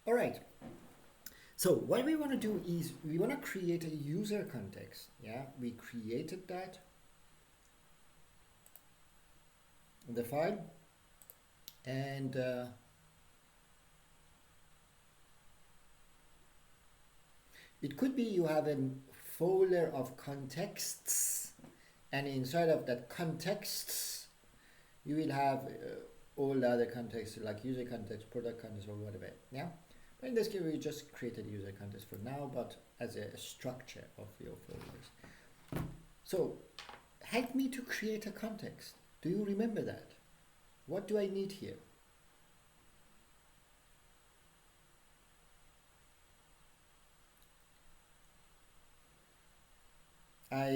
All right. So what we want to do is we want to create a user context. Yeah, we created that in the file, and it could be you have a folder of contexts, and inside of that contexts, you will have all the other contexts like user context, product context, or whatever. Yeah. But in this case, we just created user context for now, but as a structure of your folders. So help me to create a context. Do you remember that? What do I need here? I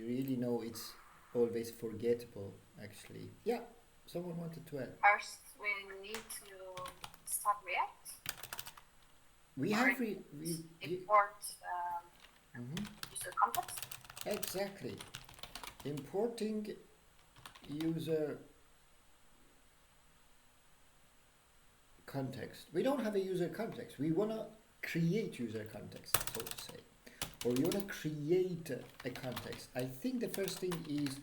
really know it's always forgettable, actually. Yeah, someone wanted to add. First, we need to start React. We or have import Mhm. user context. Exactly. Importing user context. We don't have a user context. We want to create user context, so to say. Or you want to create a context. I think the first thing is,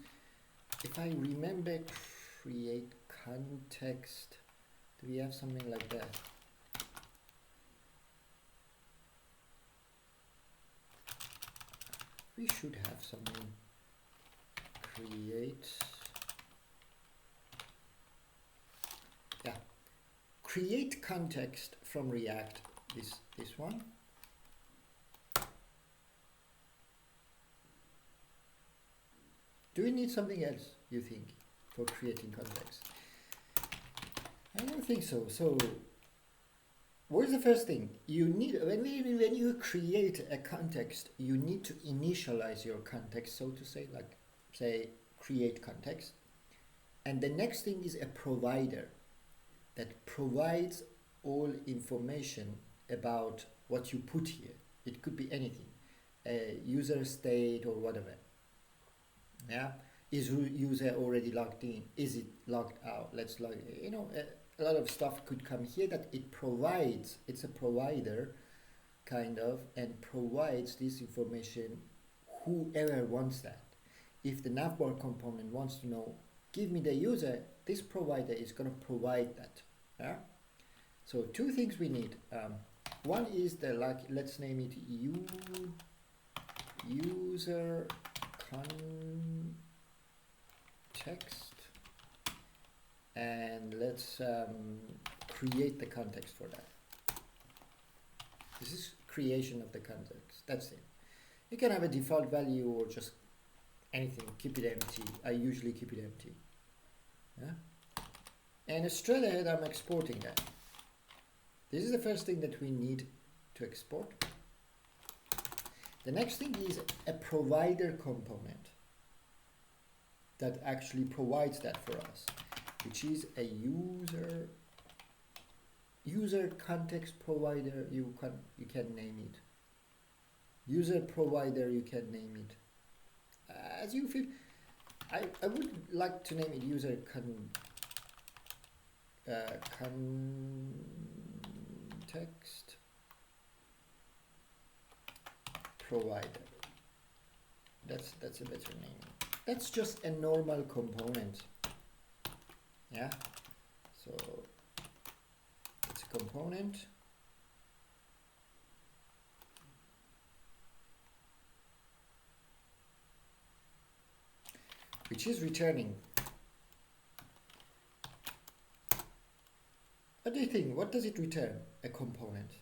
if I remember, create context. Do we have something like that? We should have something. Create. Yeah. Create context from React. This one. Do we need something else, you think, for creating context? I don't think so. So what's the first thing you need when you create a context? You need to initialize your context, so to say, like say create context, and the next thing is a provider that provides all information about what you put here. It could be anything, a user state or whatever. Yeah, is user already logged in? Is it logged out? Let's log. A lot of stuff could come here that it provides. It's a provider kind of, and provides this information whoever wants that. If the navbar component wants to know, give me the user, this provider is going to provide that. Yeah. So two things we need. One is the let's name it user context, and let's create the context for that. This is creation of the context. That's it. You can have a default value or just anything. Keep it empty. I usually keep it empty. Yeah. And straight ahead, I'm exporting that. This is the first thing that we need to export. The next thing is a provider component that actually provides that for us, which is a user context provider. You can name it user provider. You can name it as you feel. I would like to name it user context provider. That's a better name. That's just a normal component. Yeah. So it's a component. Which is returning. What do you think? What does it return? A component.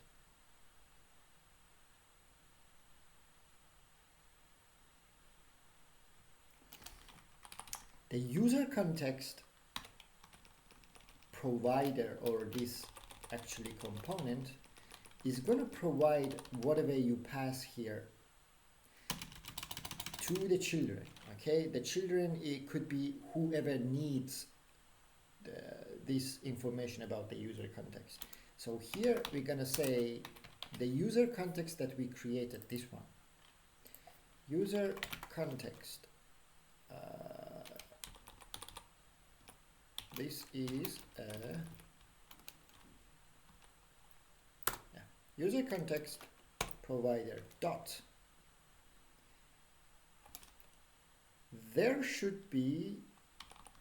The user context provider, or this actually component, is going to provide whatever you pass here to the children. Okay, the children, it could be whoever needs this information about the user context. So here we're going to say the user context that we created, this one, user context, this is a user context provider dot. There should be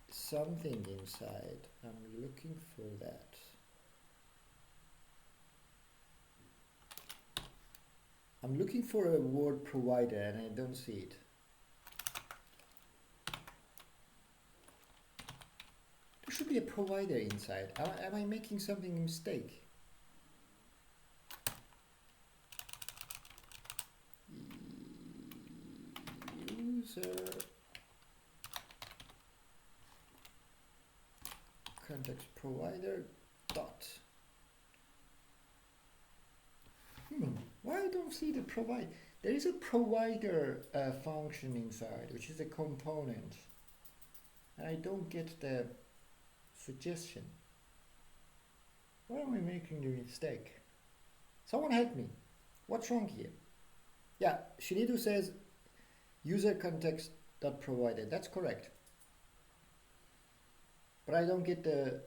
something inside. I'm looking for that. I'm looking for a word provider and I don't see it. There should be a provider inside. Am I making something mistake? User context provider dot. Why I don't see the provide? There is a provider function inside, which is a component, and I don't get the suggestion. Why am I making the mistake? Someone help me. What's wrong here? Yeah, Shinidu says user context dot provider. That's correct. But I don't get the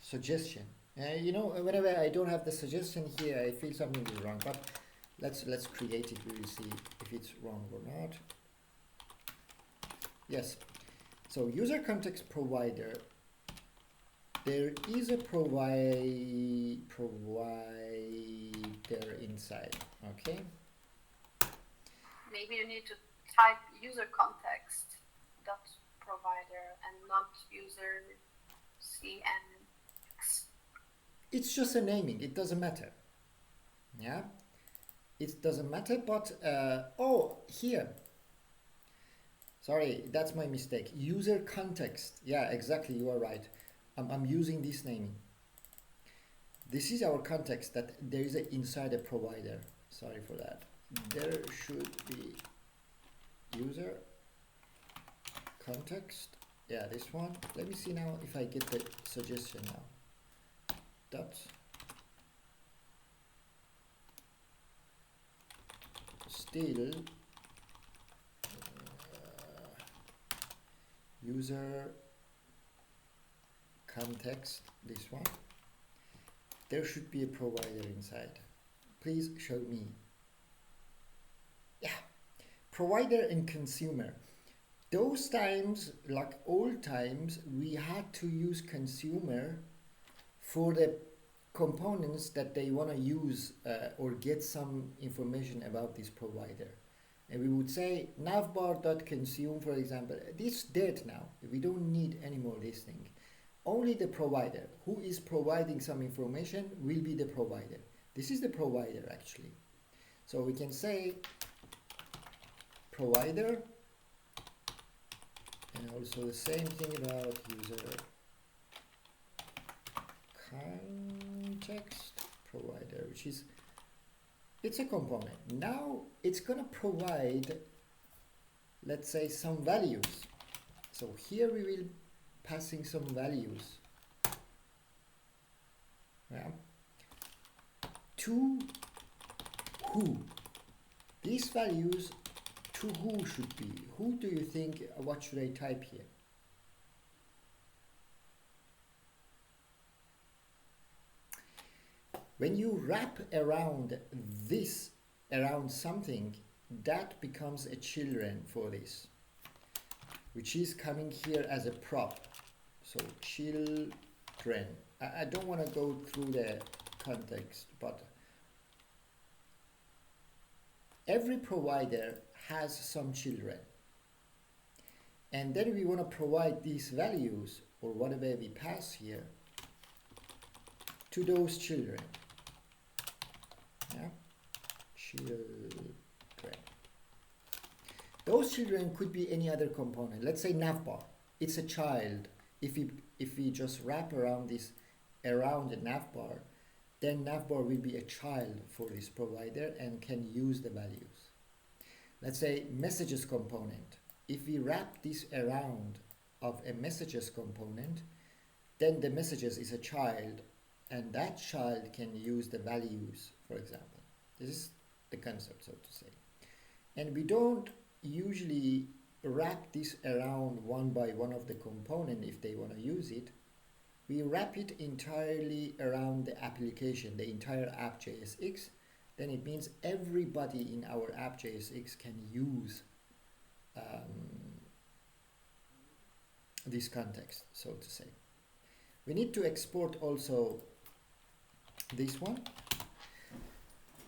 suggestion. You know, whenever I don't have the suggestion here, I feel something is wrong. But let's create it. We will see if it's wrong or not. Yes. So user context provider. There is a provider inside. Okay. Maybe you need to type user context dot provider and not user CNX. It's just a naming. It doesn't matter. Yeah. It doesn't matter. But oh, here. Sorry, that's my mistake. User context. Yeah, exactly. You are right. I'm using this naming. This is our context that there is a inside a provider. Sorry for that. There should be user context. Yeah, this one. Let me see now if I get the suggestion now. Dot. Still user context, this one. There should be a provider inside. Please show me. Yeah, provider and consumer. Those times, like old times, we had to use consumer for the components that they want to use or get some information about this provider. And we would say navbar.consume, for example. This is dead now. We don't need any more listening. Only the provider who is providing some information will be the provider. This is the provider actually. So we can say provider, and also the same thing about user context provider, which is, it's a component. Now it's going to provide, let's say, some values. So here we will passing some values. Yeah. To who? These values to who should be? Who do you think, what should I type here? When you wrap around this, around something, that becomes a children for this, which is coming here as a prop. So children. I don't want to go through the context, but every provider has some children. And then we want to provide these values, or whatever we pass here, to those children. Yeah? Children. Those children could be any other component. Let's say navbar. It's a child. If we just wrap around this, around the navbar, then navbar will be a child for this provider and can use the values. Let's say messages component. If we wrap this around of a messages component, then the messages is a child, and that child can use the values, for example. This is the concept, so to say. And we don't usually wrap this around one by one of the component if they want to use it, we wrap it entirely around the application, the entire app.jsx, then it means everybody in our app.jsx can use this context, so to say. We need to export also this one.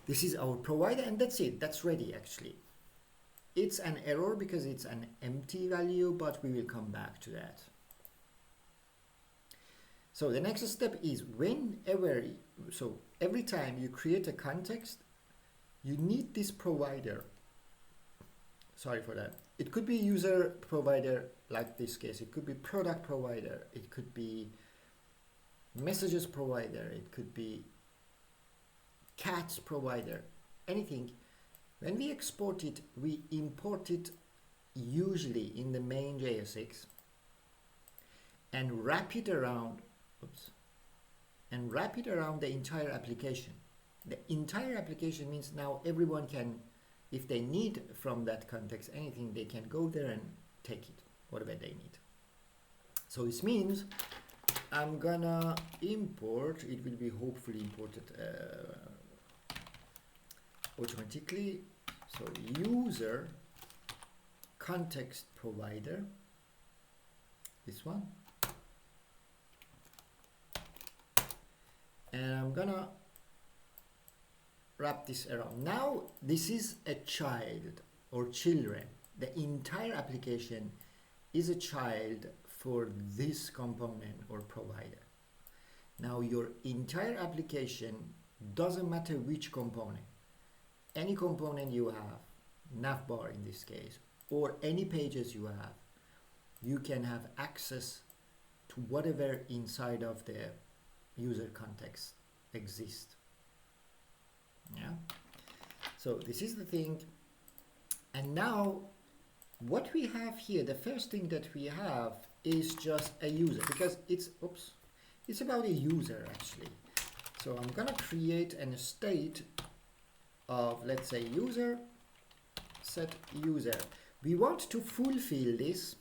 This is our provider, and that's it. That's ready, actually. It's an error because it's an empty value, but we will come back to that. So the next step is every time you create a context, you need this provider. Sorry for that. It could be user provider, like this case. It could be product provider. It could be messages provider. It could be cats provider, anything. When we export it, we import it usually in the main JSX and wrap it around the entire application. The entire application means now everyone can, if they need from that context anything, they can go there and take it, whatever they need. So this means I'm gonna import, it will be hopefully imported automatically. So user context provider, this one, and I'm gonna wrap this around. Now this is a child or children. The entire application is a child for this component or provider. Now your entire application, doesn't matter which component, any component you have, navbar in this case, or any pages you have, you can have access to whatever inside of the user context exists. Yeah. So this is the thing. And now what we have here, the first thing that we have is just a user, because it's about a user actually. So I'm gonna create a state of, let's say, user, set user. We want to fulfill this.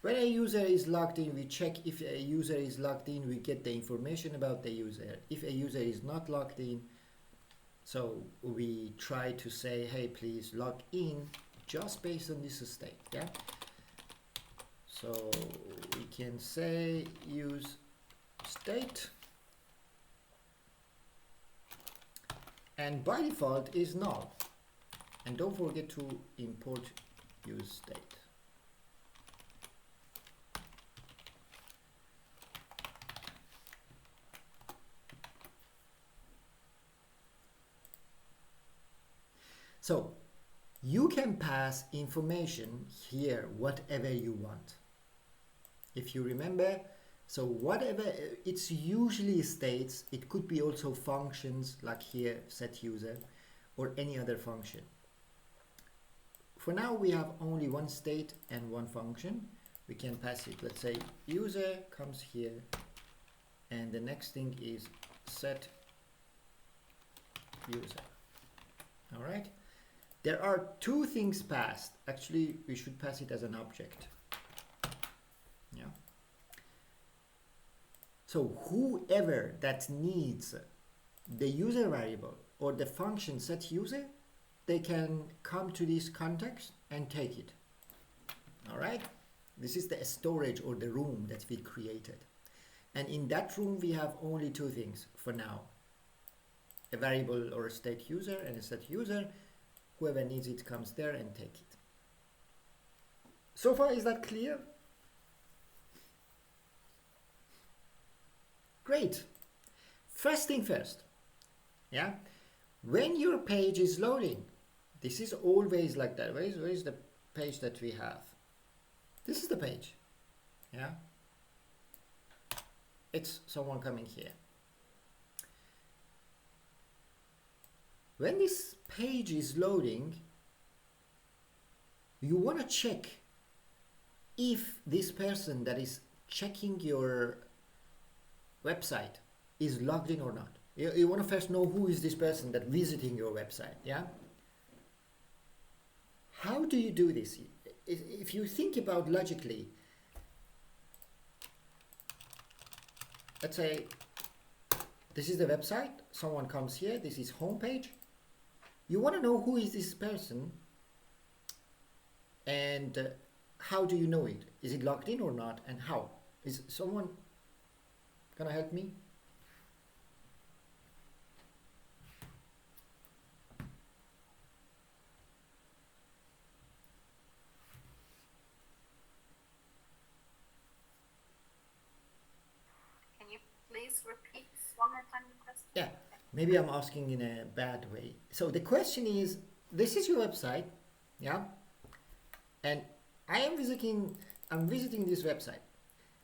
When a user is logged in, we check if a user is logged in, we get the information about the user. If a user is not logged in, so we try to say, hey, please log in, just based on this state, yeah? So we can say use state, and by default is null. And don't forget to import use state. So you can pass information here, whatever you want. If you remember, so whatever, it's usually states, it could be also functions like here, set user, or any other function. For now, we have only one state and one function. We can pass it, let's say user comes here, and the next thing is set user. All right. There are two things passed. Actually, we should pass it as an object. Yeah. So whoever that needs the user variable or the function set user, they can come to this context and take it. All right. This is the storage or the room that we created. And in that room, we have only two things for now. A variable or a state user and a set user. Whoever needs it comes there and take it. So far, is that clear? Great. First thing first. Yeah. When your page is loading, this is always like that. Where is the page that we have? This is the page. Yeah. It's someone coming here. When this page is loading, you want to check if this person that is checking your website is logged in or not. You want to first know who is this person that visiting your website, yeah? How do you do this? If you think about logically, let's say this is the website, someone comes here, this is homepage. You want to know who is this person, and how do you know it? Is it logged in or not, and how? Is someone gonna help me? Can you please repeat one more time the question? Yeah, maybe I'm asking in a bad way. So the question is, this is your website, yeah? And I'm visiting this website.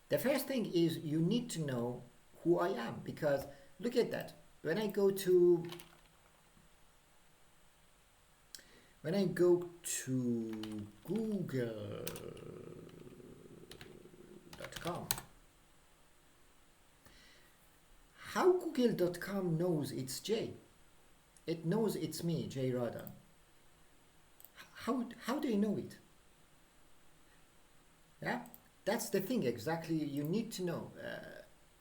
The first thing is you need to know who I am, because look at that. When I go to google.com, how google.com knows it's Jay? It knows it's me, Jay Rada. How do you know it? Yeah, that's the thing exactly. You need to know.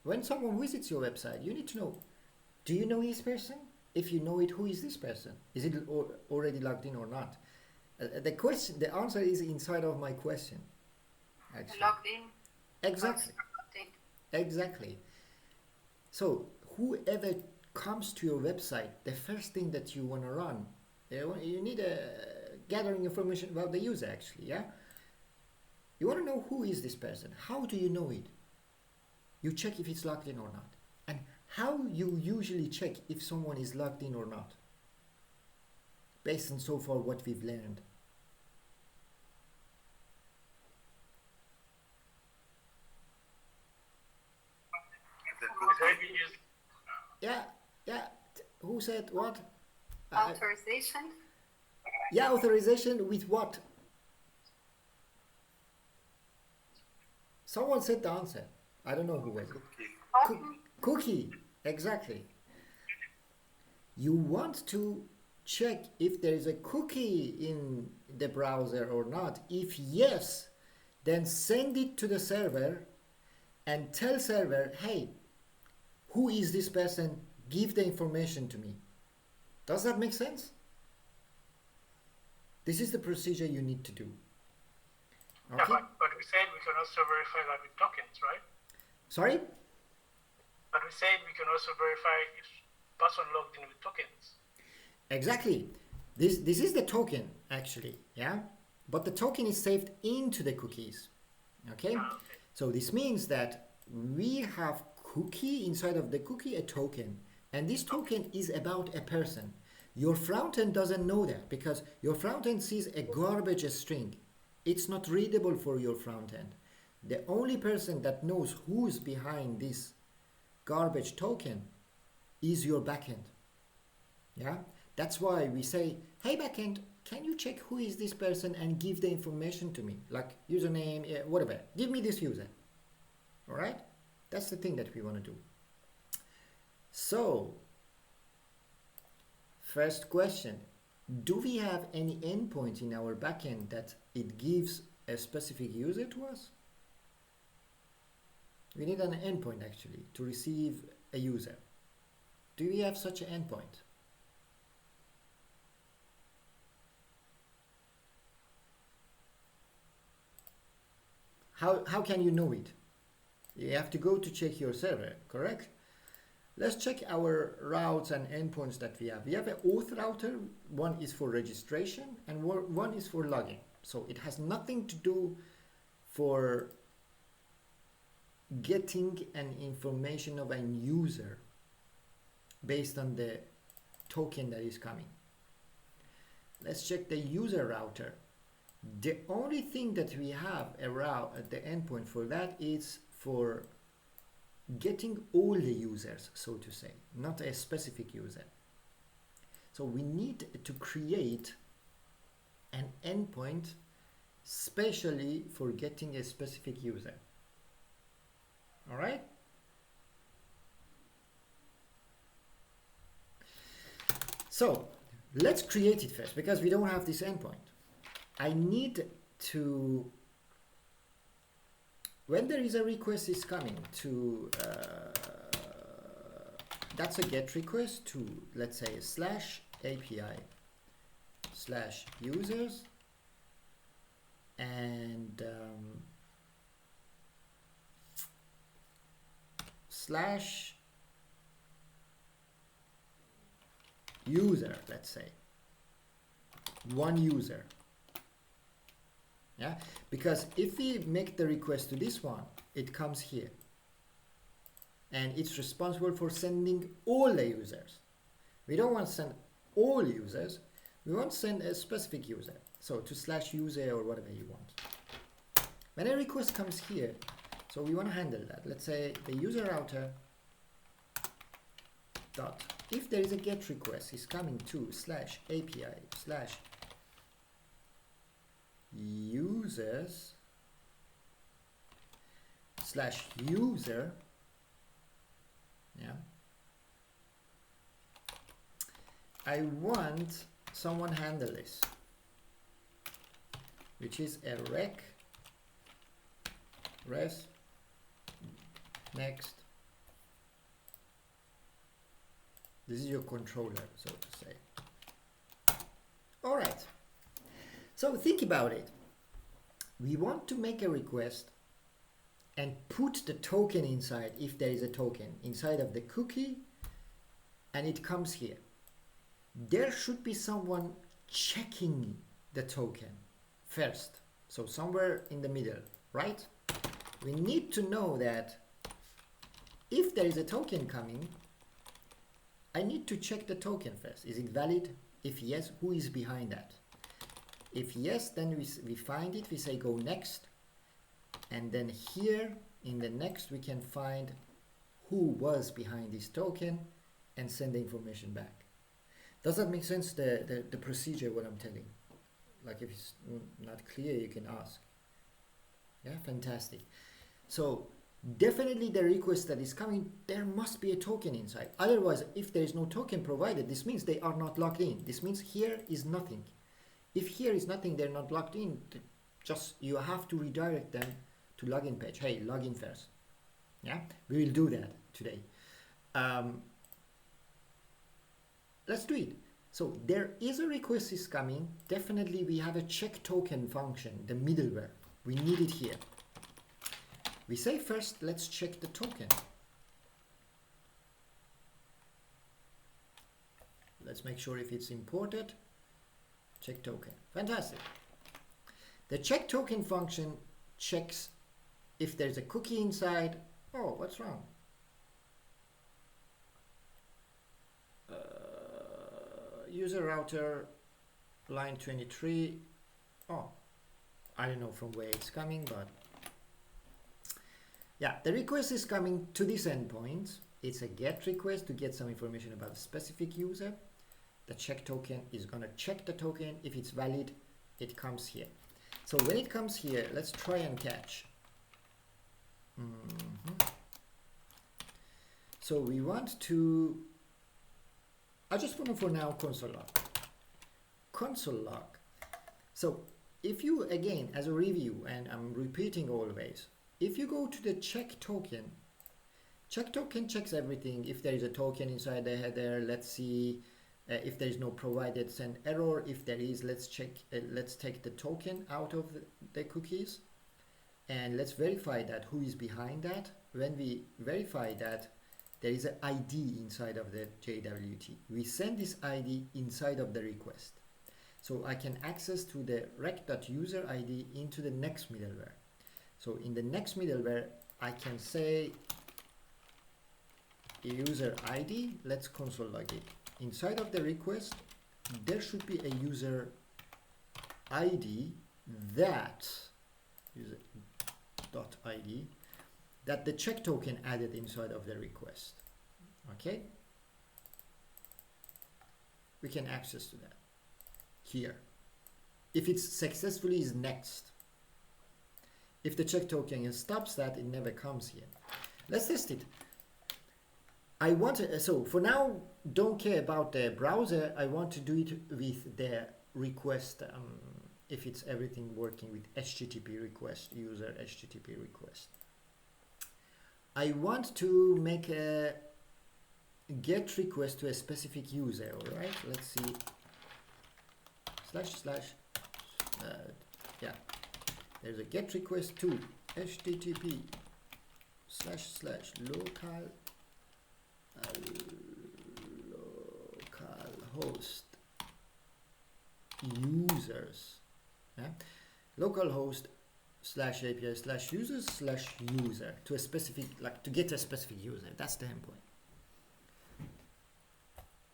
When someone visits your website, you need to know, do you know this person? If you know it, who is this person? Is it already logged in or not? The answer is inside of my question. Actually. Logged in. Exactly. Exactly. So whoever comes to your website, the first thing that you want to run, you need gathering information about the user actually, yeah? You want to know who is this person. How do you know it? You check if it's logged in or not. And how you usually check if someone is logged in or not, based on so far what we've learned. Yeah. Who said what? Authorization? Yeah, authorization with what? Someone said the answer. I don't know who was it. Cookie, exactly. You want to check if there is a cookie in the browser or not. If yes, then send it to the server and tell server, hey, who is this person? Give the information to me. Does that make sense? This is the procedure you need to do. Okay? Yeah, but we said we can also verify that with tokens, right? Sorry? But we said we can also verify if person logged in with tokens. Exactly. This is the token actually, yeah? But the token is saved into the cookies. Okay? Okay. So this means that we have cookie inside of the cookie, a token, and this token is about a person. Your front end doesn't know that because your front end sees a garbage string. It's not readable for your front end. The only person that knows who's behind this garbage token is your backend. Yeah, that's why we say, hey backend, can you check who is this person and give the information to me, like username, whatever. Give me this user. All right, that's the thing that we want to do. So, first question: do we have any endpoint in our backend that it gives a specific user to us? We need an endpoint actually to receive a user. Do we have such an endpoint? How can you know it? You have to go to check your server, correct? Let's check our routes and endpoints that we have. We have an auth router. One is for registration and one is for logging. So it has nothing to do for getting an information of a user based on the token that is coming. Let's check the user router. The only thing that we have a route at the endpoint for that is for getting all the users, so to say, not a specific user. So we need to create an endpoint specially for getting a specific user. All right? So let's create it first because we don't have this endpoint. I need to, when there is a request is coming to, that's a GET request to, let's say, /API/users and /user, let's say, one user. Yeah, because if we make the request to this one, it comes here and it's responsible for sending all the users. We don't want to send all users, we want to send a specific user, so to /user or whatever you want. When a request comes here, so we want to handle that. Let's say the user router dot, if there is a GET request is coming to /API/users/user, yeah, I want someone handle this, which is a res next. This is your controller, so to say. All right. So think about it. We want to make a request and put the token inside, if there is a token, inside of the cookie, and it comes here. There should be someone checking the token first. So somewhere in the middle, right? We need to know that if there is a token coming, I need to check the token first. Is it valid? If yes, who is behind that? If yes, then we find it, we say go next. And then here in the next, we can find who was behind this token and send the information back. Does that make sense, the procedure, what I'm telling? Like if it's not clear, you can ask. Yeah, fantastic. So definitely the request that is coming, there must be a token inside. Otherwise, if there is no token provided, this means they are not logged in. This means here is nothing. If here is nothing, they're not logged in. Just you have to redirect them to login page. Hey, log in first. Yeah, we will do that today. Let's do it. So there is a request is coming. Definitely we have a check token function, the middleware. We need it here. We say first, let's check the token. Let's make sure if it's imported. Check token. Fantastic. The check token function checks if there's a cookie inside. Oh, what's wrong? User router line 23. Oh, I don't know from where it's coming, but yeah, the request is coming to this endpoint. It's a GET request to get some information about a specific user. The check token is going to check the token. If it's valid, it comes here. So when it comes here, let's try and catch. So we want to, I just want to for now console log. Console log. So if you, again, as a review, and I'm repeating always, if you go to the check token checks everything. If there is a token inside the header, let's see. If there is no provided, send error. If there is, let's check. Let's take the token out of the cookies, and let's verify that who is behind that. When we verify that, there is an ID inside of the JWT. We send this ID inside of the request, so I can access to the rec.user ID into the next middleware. So in the next middleware, I can say user ID. Let's console log it. Inside of the request, there should be a user ID that user.id that the check token added inside of the request. Okay, we can access to that here. If it successfully is next. If the check token stops that, it never comes here. Let's test it. I want to, so for now, don't care about the browser. I want to do it with the request if it's everything working with HTTP request, user HTTP request. I want to make a get request to a specific user, all right? Let's see, yeah, there's a get request to HTTP / local host users, yeah? Localhost /API /users /user to a specific, like to get a specific user. That's the endpoint.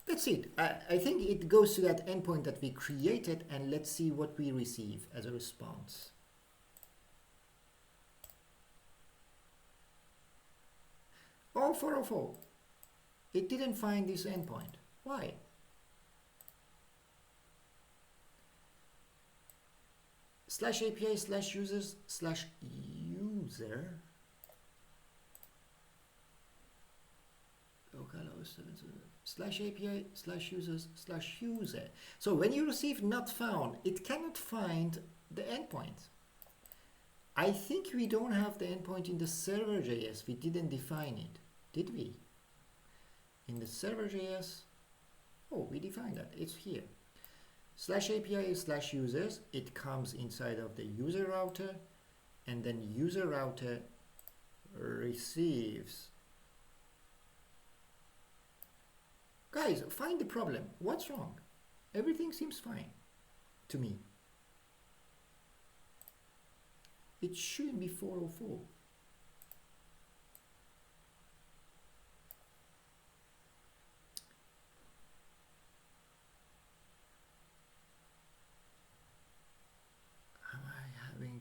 That's it. I think it goes to that endpoint that we created, and let's see what we receive as a response. Oh, 404. It didn't find this endpoint. Why? /API /users /user localhost /API /users /user. So when you receive not found, it cannot find the endpoint. I think we don't have the endpoint in the server.js. We didn't define it, did we? In the server.js, oh, we defined that. It's here. /API /users, it comes inside of the user router, and then user router receives. Guys, find the problem. What's wrong? Everything seems fine to me. It shouldn't be 404.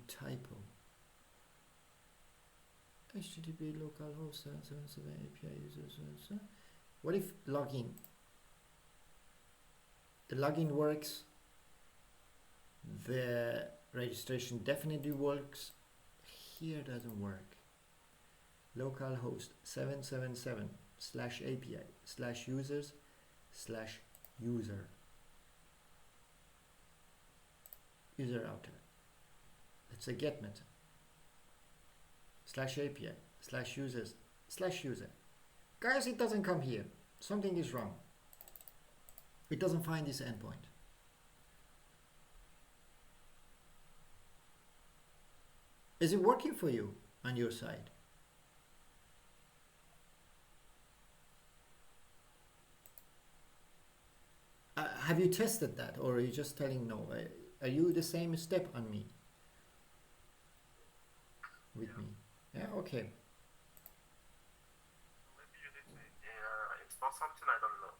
Typo. HTTP localhost 777 API users. What if login? The login works. The registration definitely works. Here doesn't work. Localhost 777 /API /users /user. User router. It's a get method. /API /users /user. Guys, it doesn't come here. Something is wrong. It doesn't find this endpoint. Is it working for you on your side? Have you tested that, or are you just telling no? Are you the same step on me? With me? Yeah, okay. Maybe you need to install something, I don't know.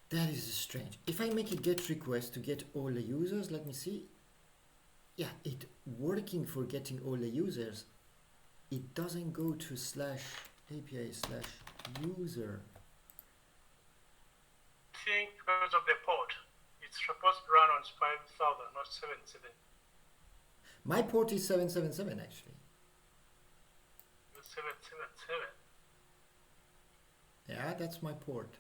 That is strange. If I make a get request to get all the users, let me see. Yeah, it working for getting all the users. It doesn't go to /API /user. I think because of the port, it's supposed to run on 5000, not 77. My port is 777 actually. It's 777. Yeah, that's my port.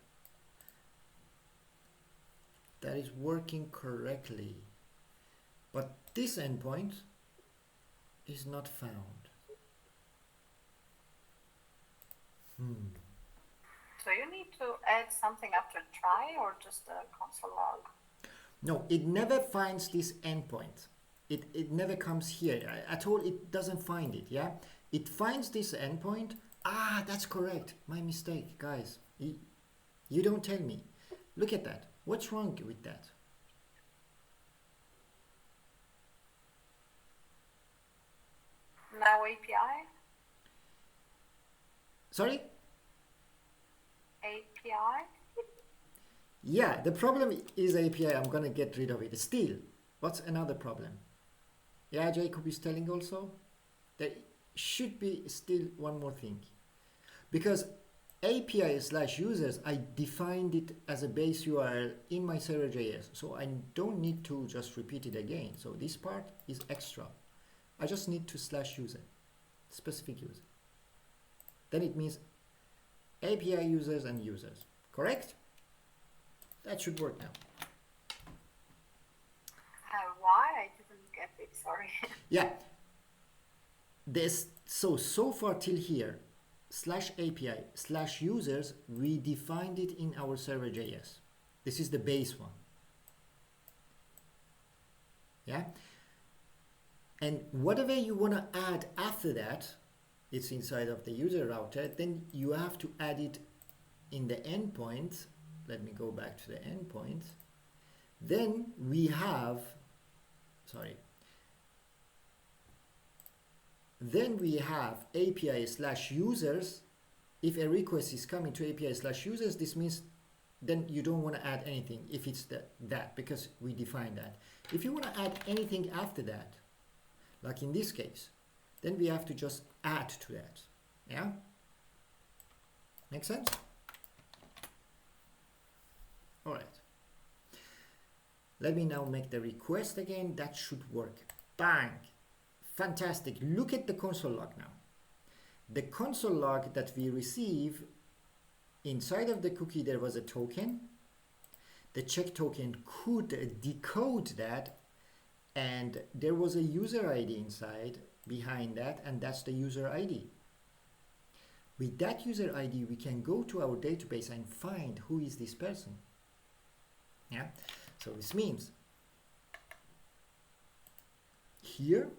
That is working correctly. But this endpoint is not found. So you need to add something after try, or just a console log? No, it never finds this endpoint. It never comes here at all. It doesn't find it. Yeah, it finds this endpoint. Ah, that's correct. My mistake, guys. You don't tell me. Look at that. What's wrong with that? Now API? Sorry? API? Yeah, the problem is API. I'm gonna get rid of it. Still, what's another problem? Yeah, Jacob is telling also there should be still one more thing, because API /users, I defined it as a base URL in my server.js, so I don't need to just repeat it again. So this part is extra. I just need to /user, specific user. Then it means API users and users. Correct? That should work now. Sorry. Yeah. So far till here, /API/users, we defined it in our server.js. This is the base one. Yeah. And whatever you want to add after that, it's inside of the user router, then you have to add it in the endpoint. Let me go back to the endpoint. Then we have, then we have API/users. If a request is coming to API/users, this means then you don't want to add anything if it's that, because we defined that. If you want to add anything after that, like in this case, then we have to just add to that. Yeah? Make sense? All right. Let me now make the request again. That should work. Bang. Fantastic. Look at the console log now. The console log that we receive, inside of the cookie there was a token. The check token could decode that, and there was a user ID inside behind that, and that's the user ID. With that user ID, we can go to our database and find who is this person. Yeah. So this means here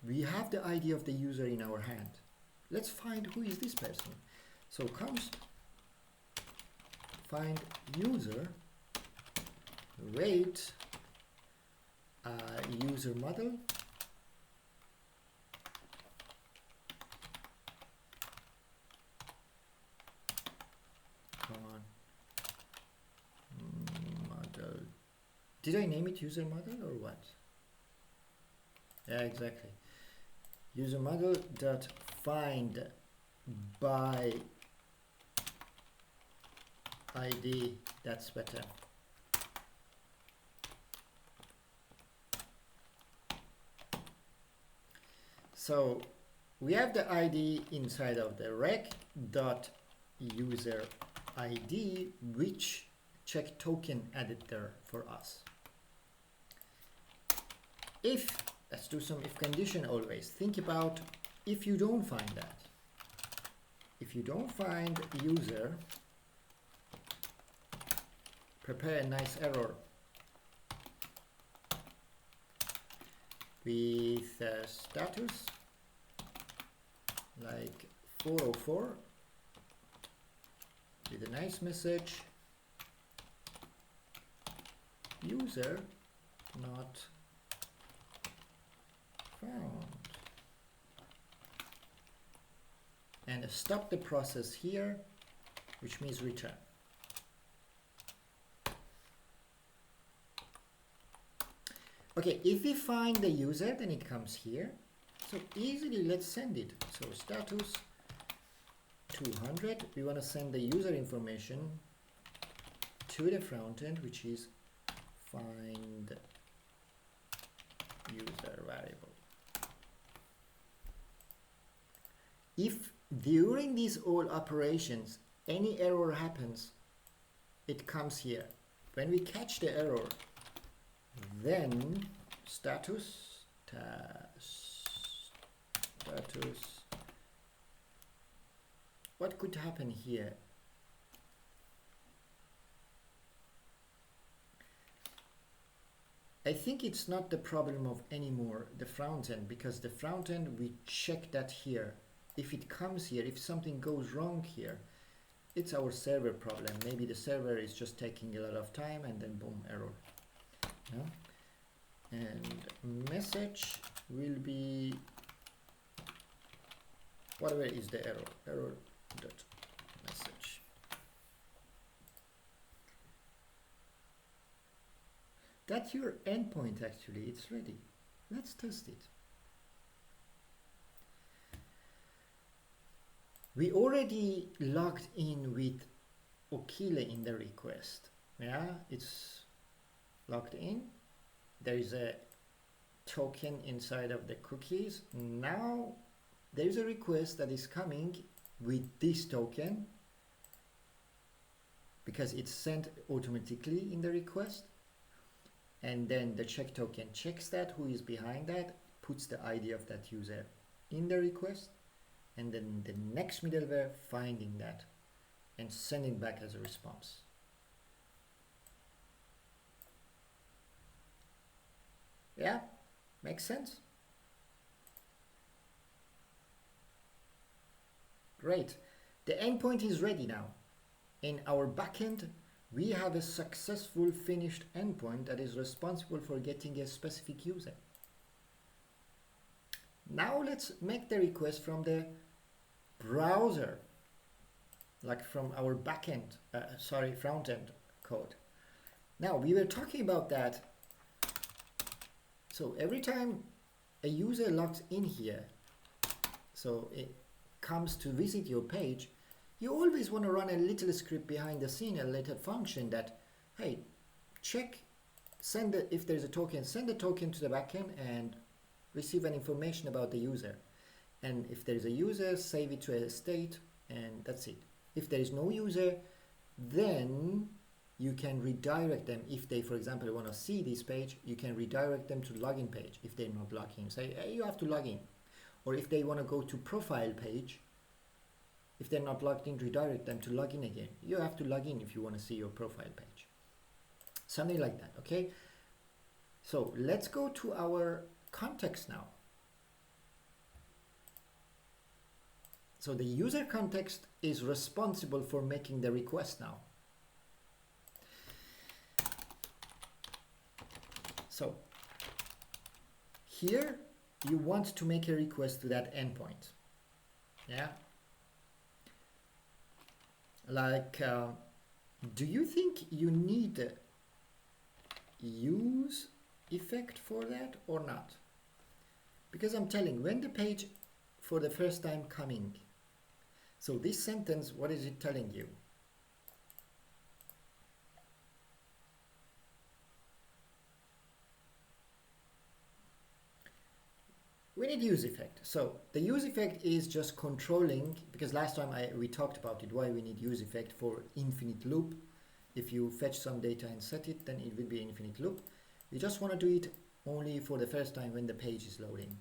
we have the ID of the user in our hand. Let's find who is this person. So const find user wait user model model. Did I name it user model or what? Yeah, exactly. User model dot find by ID. That's better. So we have the ID inside of the rec dot user ID, which check token added there for us. If, let's do some if condition always. Think about if you don't find that. If you don't find user, prepare a nice error with status like 404 with a nice message, user not found, and stop the process here, which means return. Okay, if we find the user, then it comes here. So easily, let's send it. So status 200. We want to send the user information to the front end, which is find user variable. If during these all operations any error happens, it comes here. When we catch the error, then status what could happen here? I think it's not the problem of anymore the front end, because the front end we check that here. If it comes here, if something goes wrong here, it's our server problem. Maybe the server is just taking a lot of time and then boom, error. No? And message will be whatever is the error dot message. That's your endpoint actually, it's ready. Let's test it. We already logged in with Okile in the request. Yeah, it's logged in. There is a token inside of the cookies. Now there is a request that is coming with this token because it's sent automatically in the request. and then the check token checks that, who is behind that, puts the ID of that user in the request, and then the next middleware finding that and sending back as a response. Yeah, makes sense? Great. The endpoint is ready now. In our backend, we have a successful finished endpoint that is responsible for getting a specific user. Now let's make the request from the browser, like from our backend, front-end code. Now we were talking about that. So every time a user logs in here, so it comes to visit your page, you always want to run a little script behind the scene, a little function that, hey, check, if there's a token, send the token to the backend and receive an information about the user. And if there is a user, save it to a state, and that's it. If there is no user, then you can redirect them. If they, for example, want to see this page, you can redirect them to login page if they're not logged in. Say, hey, you have to log in. Or if they want to go to profile page, if they're not logged in, redirect them to log in again. You have to log in if you want to see your profile page. Something like that, okay? So let's go to our context now. So the user context is responsible for making the request now. So here you want to make a request to that endpoint. Yeah. Like, do you think you need a use effect for that or not? Because I'm telling, when the page for the first time coming, so this sentence, what is it telling you? We need use effect. So the use effect is just controlling, because last time we talked about it, why we need use effect for infinite loop. If you fetch some data and set it, then it will be infinite loop. We just want to do it only for the first time when the page is loading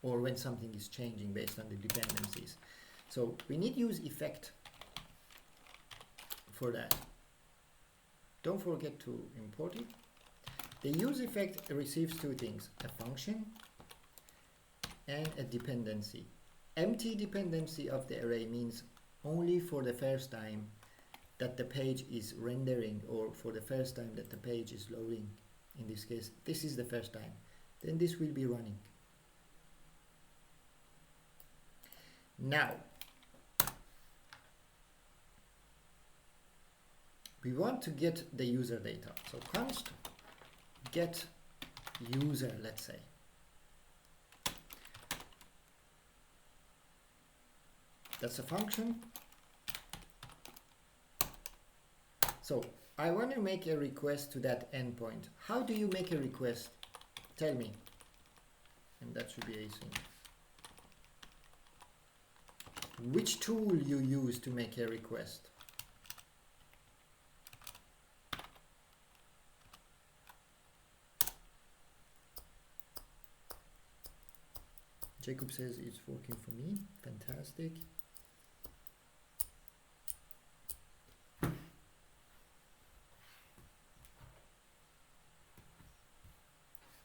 or when something is changing based on the dependencies. So we need use effect for that. Don't forget to import it. The use effect receives two things, a function and a dependency. Empty dependency of the array means only for the first time that the page is rendering, or for the first time that the page is loading. In this case, this is the first time. Then this will be running. Now, we want to get the user data. So const get user, let's say. That's a function. So I want to make a request to that endpoint. How do you make a request? Tell me. And that should be async. Which tool you use to make a request? Jacob says it's working for me. Fantastic.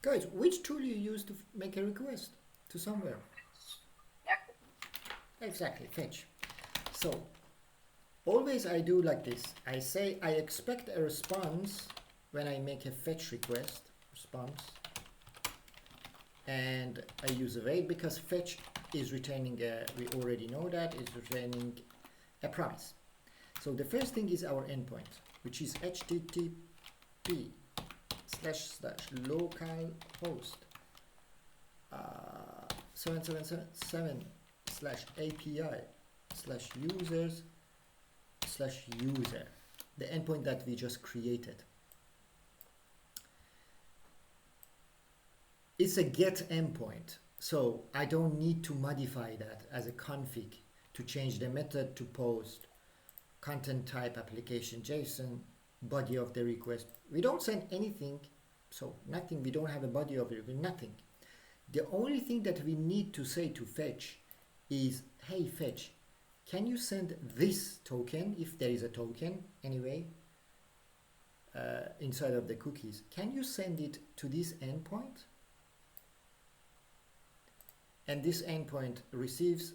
Guys, which tool you use to make a request to somewhere? Yeah. Exactly, fetch. So always I do like this. I say I expect a response when I make a fetch request, response, and I use await because fetch is returning we already know that, is returning a promise. So the first thing is our endpoint, which is http / localhost 777 /API /users /user, the endpoint that we just created. It's a get endpoint, so I don't need to modify that as a config to change the method to post, content type application JSON, body of the request. We don't send anything So nothing, we don't have a body of it, nothing. The only thing that we need to say to fetch is, hey fetch, can you send this token, if there is a token anyway, inside of the cookies, can you send it to this endpoint? And this endpoint receives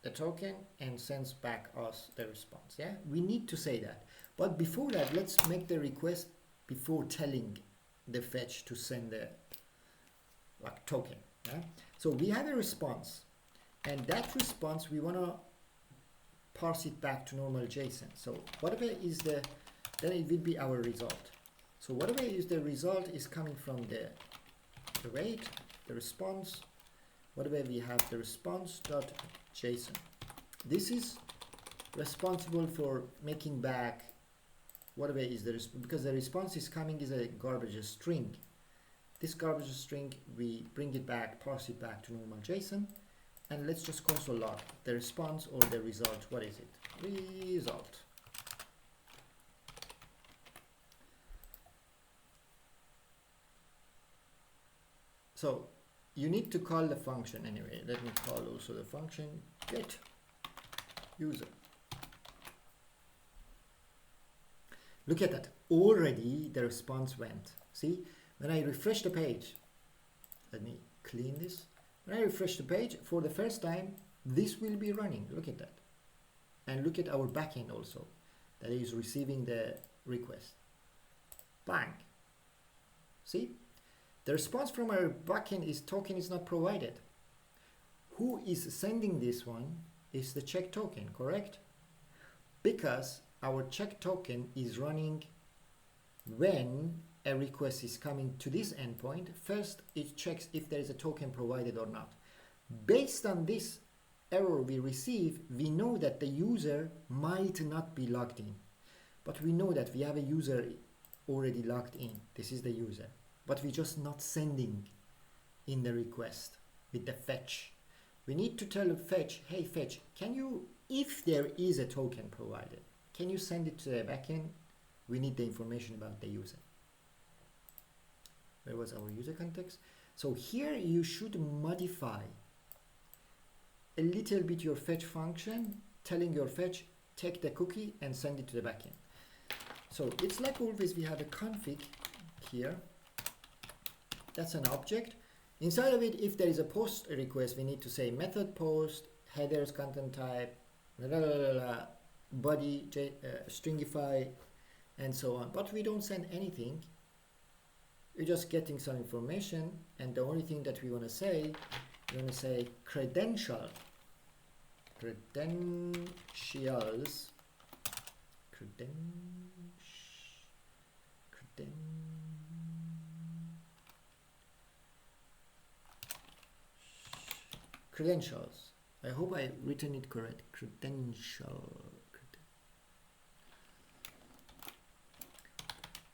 the token and sends back us the response. Yeah, we need to say that. But before that, let's make the request before telling the fetch to send the token. Yeah? So we have a response, and that response we want to parse it back to normal JSON. So whatever is the, then it will be our result. So whatever is the result is coming from the await, the response, whatever we have, the response.json. This is responsible for making back whatever is the response, because the response is coming is a garbage string. This garbage string, we bring it back, parse it back to normal JSON, and let's just console log the response or the result. What is it? Result. So you need to call the function anyway. Let me call also the function get user. Look at that. Already the response went. See, when I refresh the page, let me clean this. When I refresh the page for the first time, this will be running. Look at that. And look at our backend also, that is receiving the request. Bang. See? The response from our backend is token is not provided. Who is sending this one is the check token, correct? Because our check token is running when a request is coming to this endpoint. First, it checks if there is a token provided or not. Based on this error we receive, we know that the user might not be logged in. But we know that we have a user already logged in. This is the user. But we're just not sending in the request with the fetch. We need to tell fetch, hey fetch, can you, if there is a token provided, can you send it to the backend? We need the information about the user. Where was our user context? So here you should modify a little bit your fetch function, telling your fetch, take the cookie and send it to the backend. So it's like always, we have a config here. That's an object. Inside of it, if there is a post request, we need to say method post, headers, content type, body, stringify, and so on. But we don't send anything. We're just getting some information, and the only thing that we want to say, we want to say credentials, credentials. I hope I written it correct.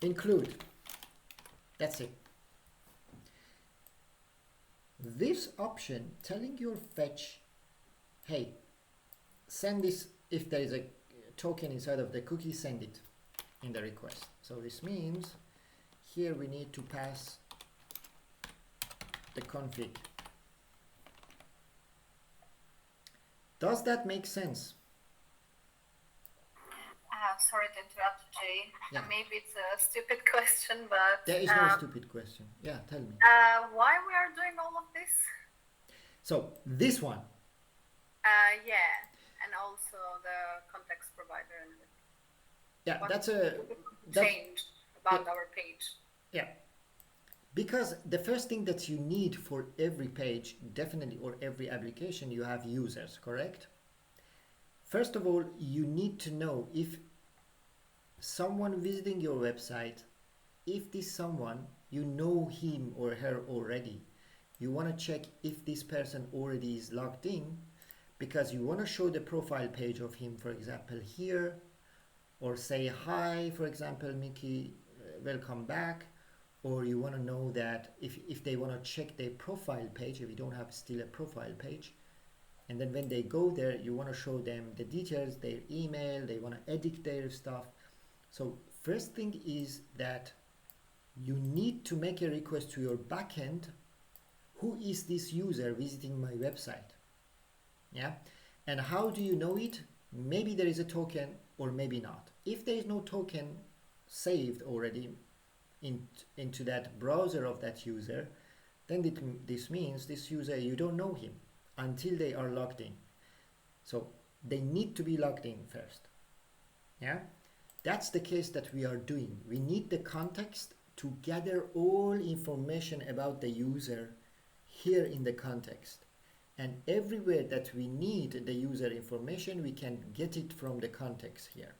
Include. That's it. This option telling your fetch, hey, send this, if there is a token inside of the cookie, send it in the request. So this means here we need to pass the config. Does that make sense? Sorry to interrupt, Jay. Yeah. Maybe it's a stupid question, but There is no stupid question. Yeah, tell me. why we are doing all of this? So this one. Yeah, and also the context provider and Yeah, what that's a change about our page. yeah. Because the first thing that you need for every page, definitely, or every application, you have users, correct? First of all, you need to know if someone visiting your website, if this someone, you know him or her already. You want to check if this person already is logged in, because you want to show the profile page of him, for example, here, or say hi, for example, Mickey, welcome back. Or you want to know that if they want to check their profile page, if you don't have still a profile page, and then when they go there, you want to show them the details, their email, they want to edit their stuff. So first thing is that you need to make a request to your backend. Who is this user visiting my website? Yeah, and how do you know it? Maybe there is a token or maybe not. If there is no token saved already into that browser of that user, then this means this user, you don't know him until they are logged in. So they need to be logged in first. Yeah, that's the case that we are doing. We need the context to gather all information about the user here in the context. And everywhere that we need the user information, we can get it from the context here.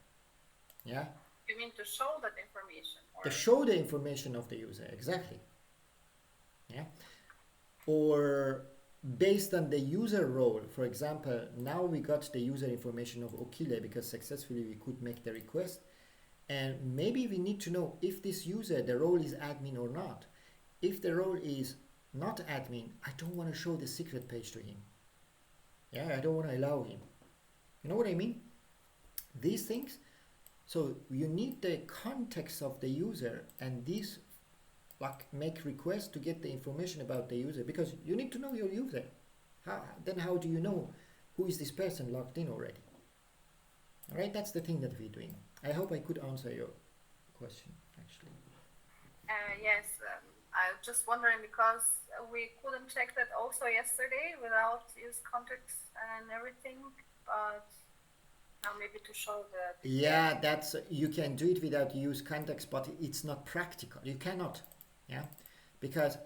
Yeah? You mean to show that information? Or? To show the information of the user, exactly. Yeah? Or based on the user role, for example, now we got the user information of Okile because successfully we could make the request. And maybe we need to know if this user, the role is admin or not. If the role is not admin, I don't want to show the secret page to him. Yeah, I don't want to allow him. You know what I mean? These things. So you need the context of the user, and these like make requests to get the information about the user, because you need to know your user. How do you know who is this person logged in already? All right, that's the thing that we're doing. I hope I could answer your question, actually. Yes, I was just wondering because we couldn't check that also yesterday without use context and everything, but now maybe to show the yeah, that's you can do it without use context, but it's not practical. You cannot, yeah, because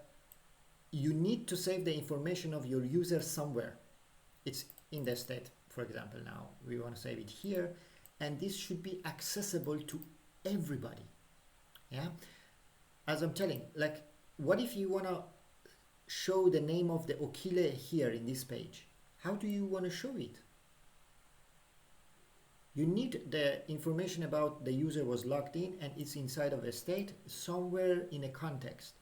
you need to save the information of your user somewhere. It's in the state, for example. Now we want to save it here, and this should be accessible to everybody. Yeah, as I'm telling, like, what if you want to show the name of the Okile here in this page? How do you want to show it? You need the information about the user was logged in and it's inside of a state somewhere in a context.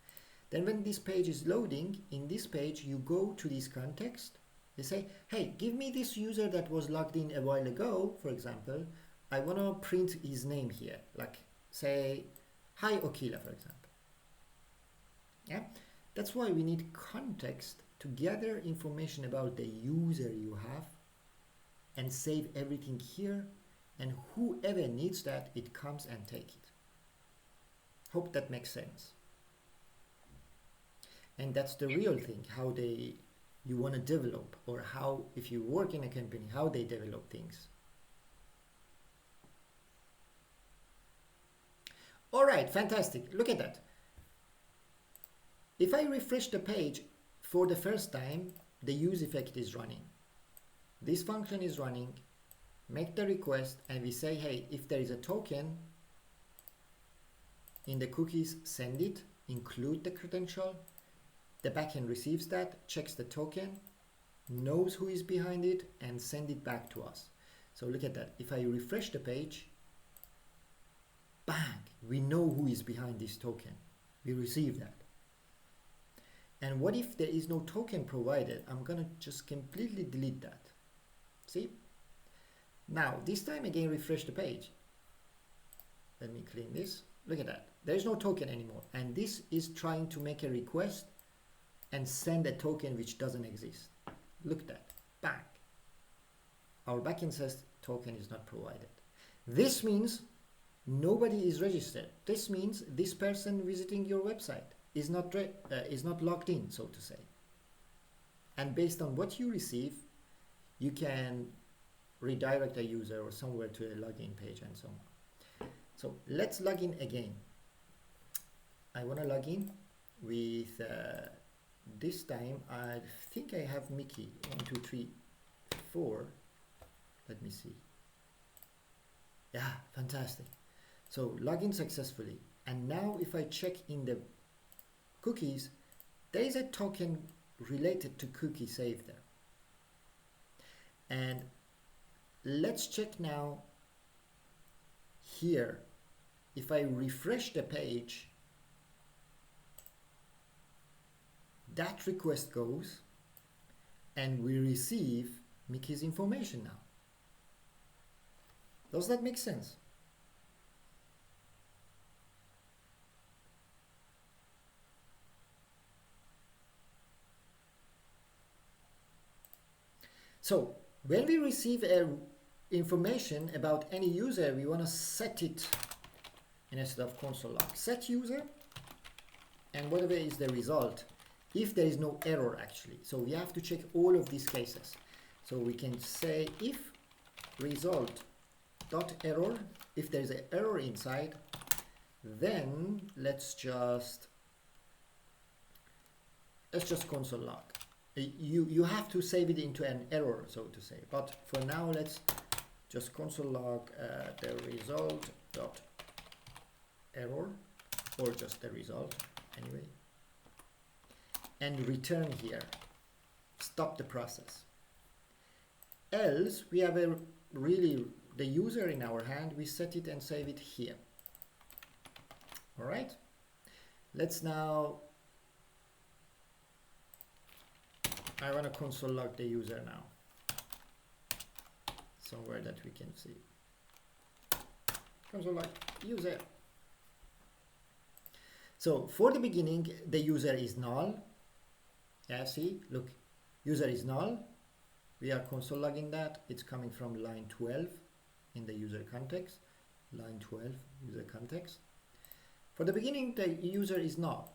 Then when this page is loading, in this page you go to this context. You say, hey, give me this user that was logged in a while ago, for example. I want to print his name here, like say, hi Okila, for example. Yeah, that's why we need context to gather information about the user you have and save everything here, and whoever needs that, it comes and take it. Hope that makes sense. And that's the real thing, how you want to develop, or how, if you work in a company, how they develop things. All right, fantastic. Look at that. If I refresh the page for the first time, the use effect is running. This function is running, make the request, and we say, hey, if there is a token in the cookies, send it, include the credential. The backend receives that, checks the token, knows who is behind it, and send it back to us. So look at that. If I refresh the page, bang, we know who is behind this token. We receive that. And what if there is no token provided? I'm going to just completely delete that. See? Now, this time again, refresh the page. Let me clean this. Look at that. There is no token anymore. And this is trying to make a request and send a token which doesn't exist. Look at that. Bang. Our backend says token is not provided. This means nobody is registered. This means this person visiting your website is not logged in, so to say. And based on what you receive, you can redirect a user or somewhere to a login page and so on. So let's log in again. I want to log in with this time. I think I have Mickey 1, 2, 3, 4. Let me see. Yeah, fantastic. So login successfully. And now if I check in the cookies, there is a token related to cookie saved there. And let's check now here. If I refresh the page, that request goes and we receive Mickey's information now. Does that make sense? So when we receive information about any user, we want to set it instead of console log. Set user, and whatever is the result, if there is no error actually. So we have to check all of these cases. So we can say if result dot error, if there is an error inside, then let's just console log. You have to save it into an error, so to say, but for now let's just console log the result dot error, or just the result anyway, and return here. Stop the process. Else we have a really the user in our hand, we set it and save it here. All right, let's now, I want to console log the user now, somewhere that we can see. Console log user. So for the beginning, the user is null. Yeah, see, look, user is null. We are console logging that. It's coming from line 12 in the user context. Line 12, user context. For the beginning, the user is null.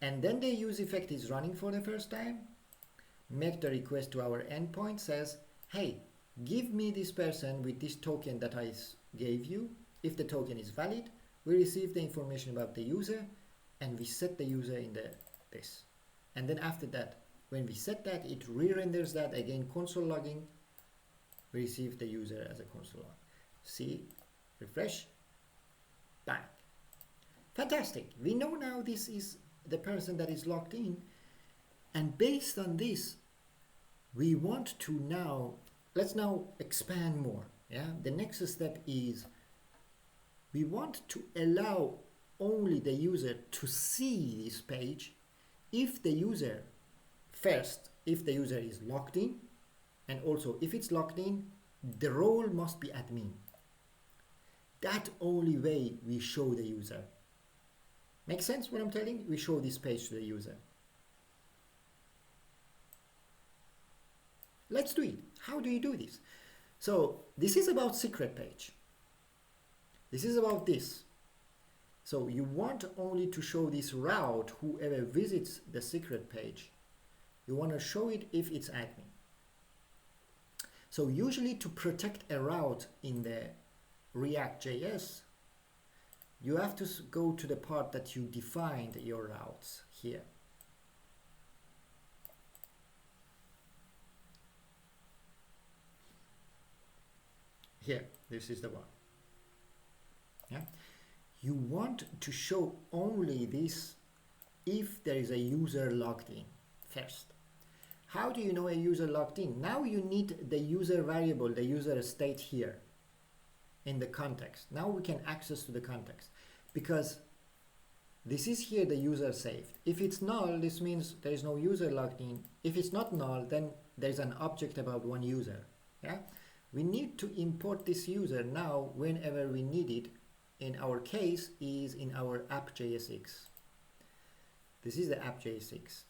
And then the use effect is running for the first time. Make the request to our endpoint, says, hey, give me this person with this token that I gave you. If the token is valid, we receive the information about the user and we set the user in this. And then after that, when we set that, it re-renders that again, console logging. We receive the user as a console log. See, refresh, bang. Fantastic. We know now this is the person that is logged in. And based on this, we want to now, let's now expand more. Yeah. The next step is we want to allow only the user to see this page if the user, first, if the user is logged in, and also if it's logged in, the role must be admin. That only way we show the user. Make sense what I'm telling? We show this page to the user. Let's do it. How do you do this? So this is about secret page. This is about this. So you want only to show this route, whoever visits the secret page, you want to show it if it's admin. So usually to protect a route in the React.js, you have to go to the part that you defined your routes here. Here, this is the one. Yeah. You want to show only this if there is a user logged in first. How do you know a user logged in? Now you need the user variable, the user state here in the context. Now we can access to the context because this is here the user saved. If it's null, this means there is no user logged in. If it's not null, then there's an object about one user. Yeah. We need to import this user now whenever we need it. In our case is in our app.jsx. This is the app.jsx.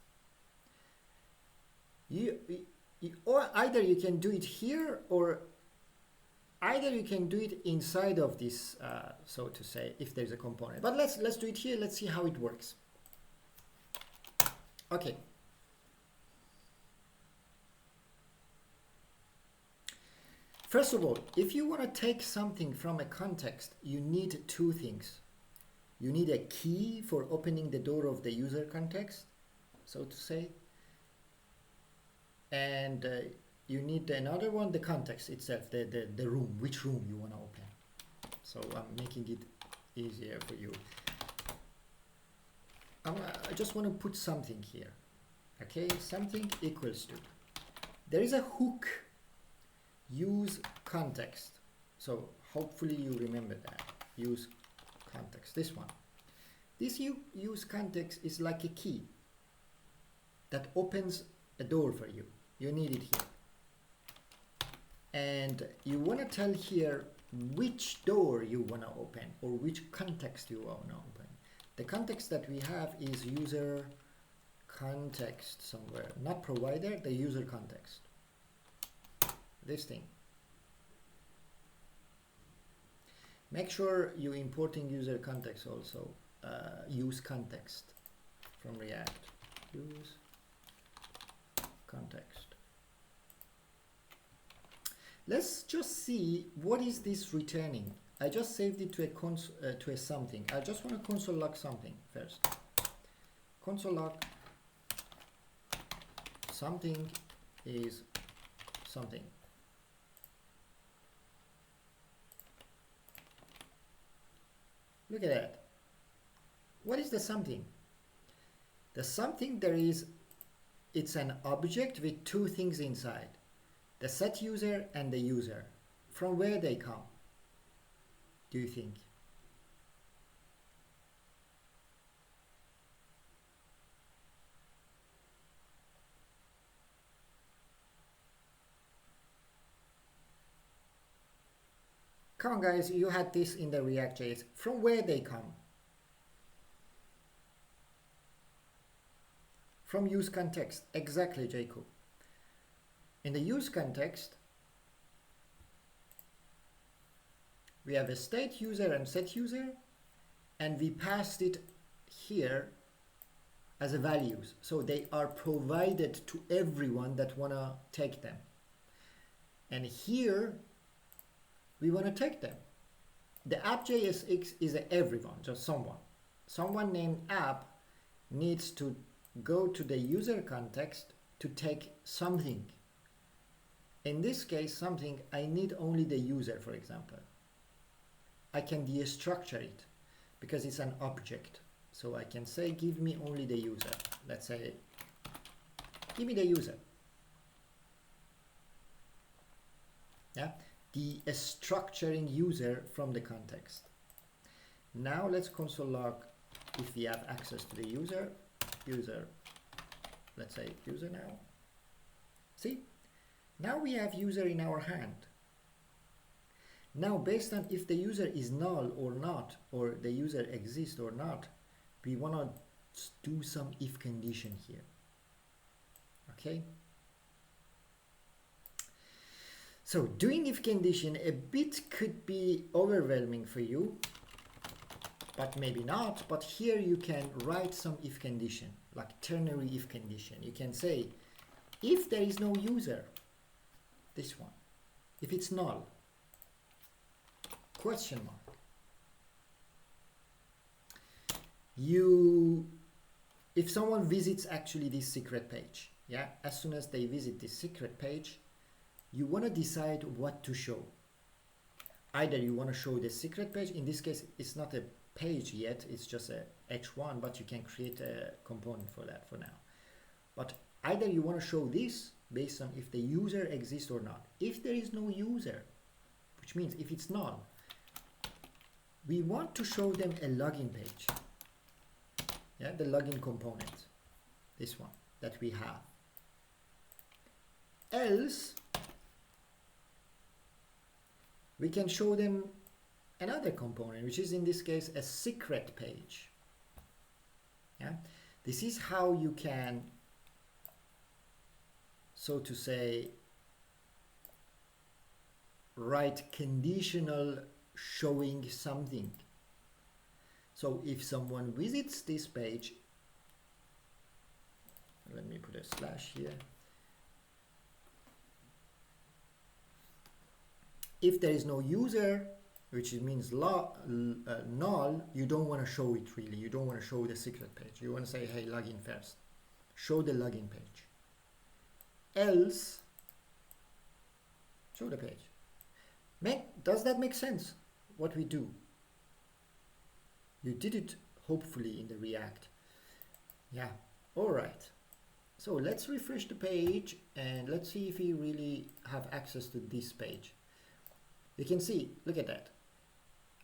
Or either you can do it here, or either you can do it inside of this, so to say, if there's a component. But let's do it here. Let's see how it works. Okay. First of all, if you want to take something from a context, you need two things. You need a key for opening the door of the user context, so to say. And you need another one, the context itself, the room, which room you want to open. So I'm making it easier for you. I just want to put something here. Okay, something equals to. There is a hook. Use context. So hopefully you remember that. Use context. This one. This use context is like a key that opens a door for you. You need it here. And you want to tell here which door you want to open or which context you want to open. The context that we have is user context somewhere. Not provider, the user context. this thing. Make sure you importing user context also. Use context from React. Use context. Let's just see what is this returning. I just saved it to a something. I just want to console log something first. Console log something is something. Look at that. What is the something? The something there is, it's an object with two things inside. The set user and the user. From where they come, do you think? Come on guys, you had this in the React.js. From where they come? From use context. Exactly, Jacob. In the use context, we have a state user and set user, and we passed it here as a values. So they are provided to everyone that wanna take them. And here, we want to take them. The app.jsx is a everyone, just someone. Someone named app needs to go to the user context to take something. In this case, something, I need only the user, for example. I can destructure it because it's an object. So I can say, give me only the user. Let's say, give me the user. Yeah. The structuring user from the context. Now let's console log if we have access to the user. Let's say user now. See? Now we have user in our hand. Now based on if the user is null or not, or the user exists or not, we want to do some if condition here. Okay? So doing if condition a bit could be overwhelming for you, but maybe not. But here you can write some if condition, like ternary if condition. You can say, if there is no user, this one, if it's null, question mark. If someone visits actually this secret page, yeah, as soon as they visit this secret page, you want to decide what to show. Either you want to show the secret page. In this case, it's not a page yet. It's just a h1, but you can create a component for that for now. But either you want to show this based on if the user exists or not. If there is no user, which means if it's null, we want to show them a login page. Yeah, the login component, this one that we have. Else, we can show them another component, which is in this case a secret page. Yeah, this is how you can, so to say, write conditional showing something. So if someone visits this page, let me put a slash here. If there is no user, which means null, you don't want to show it really. You don't want to show the secret page. You want to say, hey, login first. Show the login page. Else, show the page. Does that make sense, what we do? You did it, hopefully, in the React. Yeah, all right. So let's refresh the page and let's see if we really have access to this page. You can see, look at that.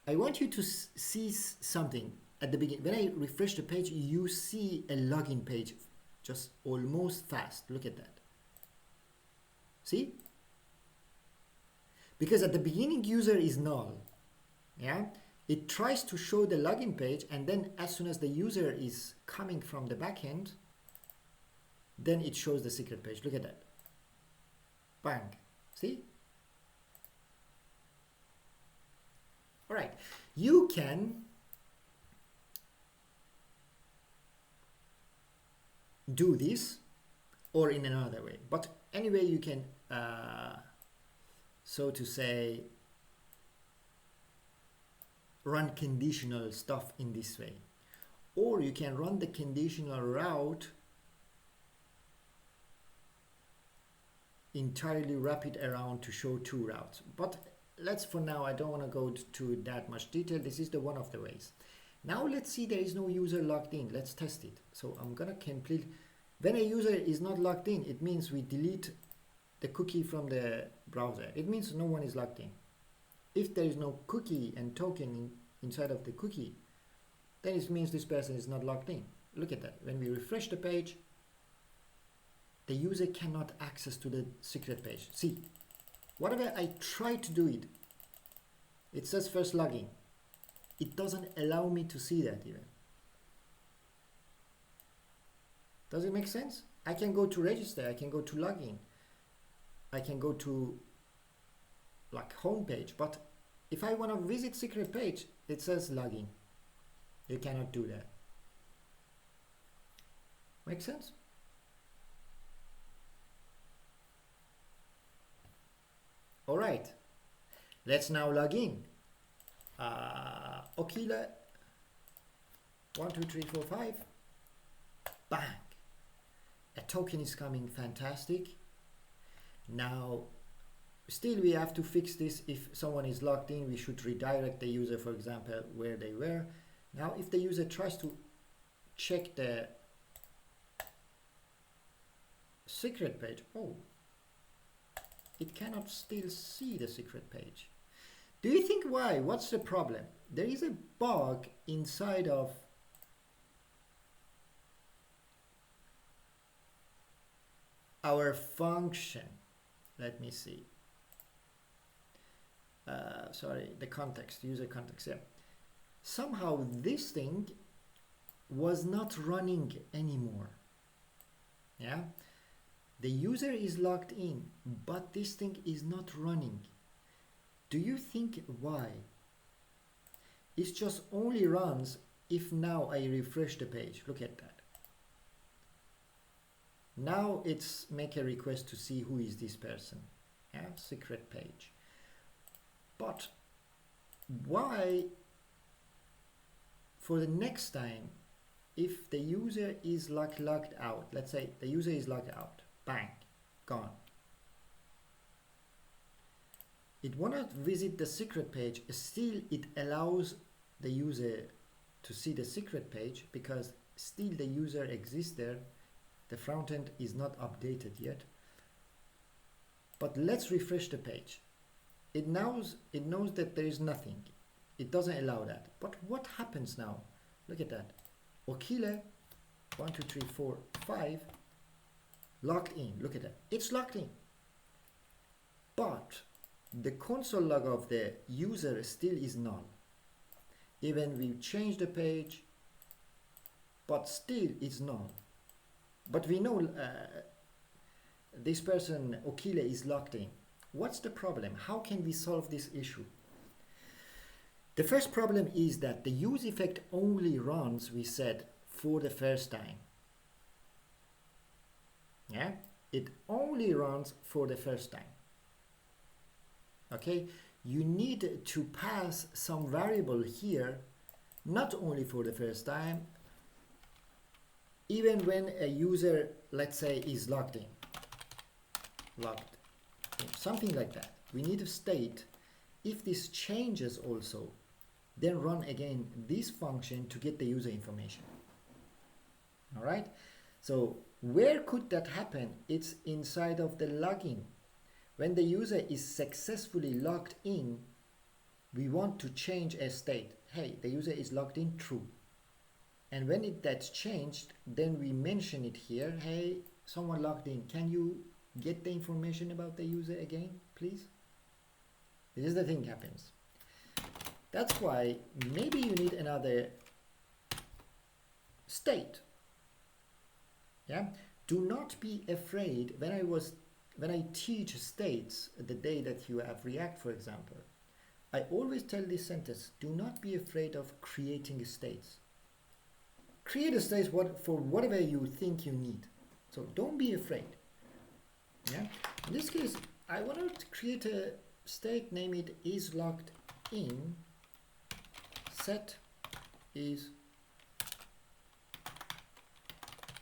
I want you to see something at the beginning. When I refresh the page, you see a login page just almost fast. Look at that. See? Because at the beginning, user is null. Yeah? It tries to show the login page, and then as soon as the user is coming from the backend, then it shows the secret page. Look at that. Bang. See? All right, you can do this or in another way, but anyway you can so to say run conditional stuff in this way, or you can run the conditional route entirely wrap it around to show two routes. But let's, for now, I don't want to go to that much detail. This is the one of the ways. Now let's see there is no user logged in. Let's test it. So I'm gonna complete. When a user is not logged in, it means we delete the cookie from the browser. It means no one is logged in. If there is no cookie and token inside of the cookie, then it means this person is not logged in. Look at that. When we refresh the page, the user cannot access to the secret page. See, whatever I try to do it, it says first login. It doesn't allow me to see that even. Does it make sense? I can go to register, I can go to login, I can go to like home page, but if I want to visit secret page, it says login. You cannot do that. Make sense? All right, let's now log in. Okila 1 2 3 4 5. Bang! A token is coming. Fantastic. Now, still we have to fix this. If someone is logged in, we should redirect the user, for example, where they were. Now, if the user tries to check the secret page, oh, it cannot still see the secret page. Do you think why? What's the problem? There is a bug inside of our function. Let me see. Sorry, the context, user context. Yeah. Somehow this thing was not running anymore. Yeah. The user is logged in, but this thing is not running. Do you think why? It just only runs if now I refresh the page. Look at that. Now it's make a request to see who is this person. Yeah, secret page. But why for the next time, if the user is logged out, let's say the user is logged out, bang, gone. It won't visit the secret page, still it allows the user to see the secret page because still the user exists there. The front end is not updated yet. But let's refresh the page. It knows that there is nothing. It doesn't allow that. But what happens now? Look at that. Okile 1 2 3 4 5 logged in. Look at that. It's logged in. But the console log of the user still is null. Even we change the page, but still it's null. But we know this person, Okile, is logged in. What's the problem? How can we solve this issue? The first problem is that the use effect only runs, we said, for the first time. Yeah, it only runs for the first time. Okay, you need to pass some variable here, not only for the first time, even when a user, let's say, is logged in, something like that. We need to state if this changes also, then run again this function to get the user information. All right, so where could that happen? It's inside of the login. When the user is successfully logged in, we want to change a state. Hey, the user is logged in, true. And when that's changed, then we mention it here. Hey, someone logged in. Can you get the information about the user again, please? This is the thing happens. That's why maybe you need another state. Yeah. Do not be afraid. When I teach states the day that you have React, for example, I always tell this sentence, do not be afraid of creating states. Create a state for whatever you think you need. So don't be afraid. Yeah. In this case, I want to create a state, name it is logged in, set is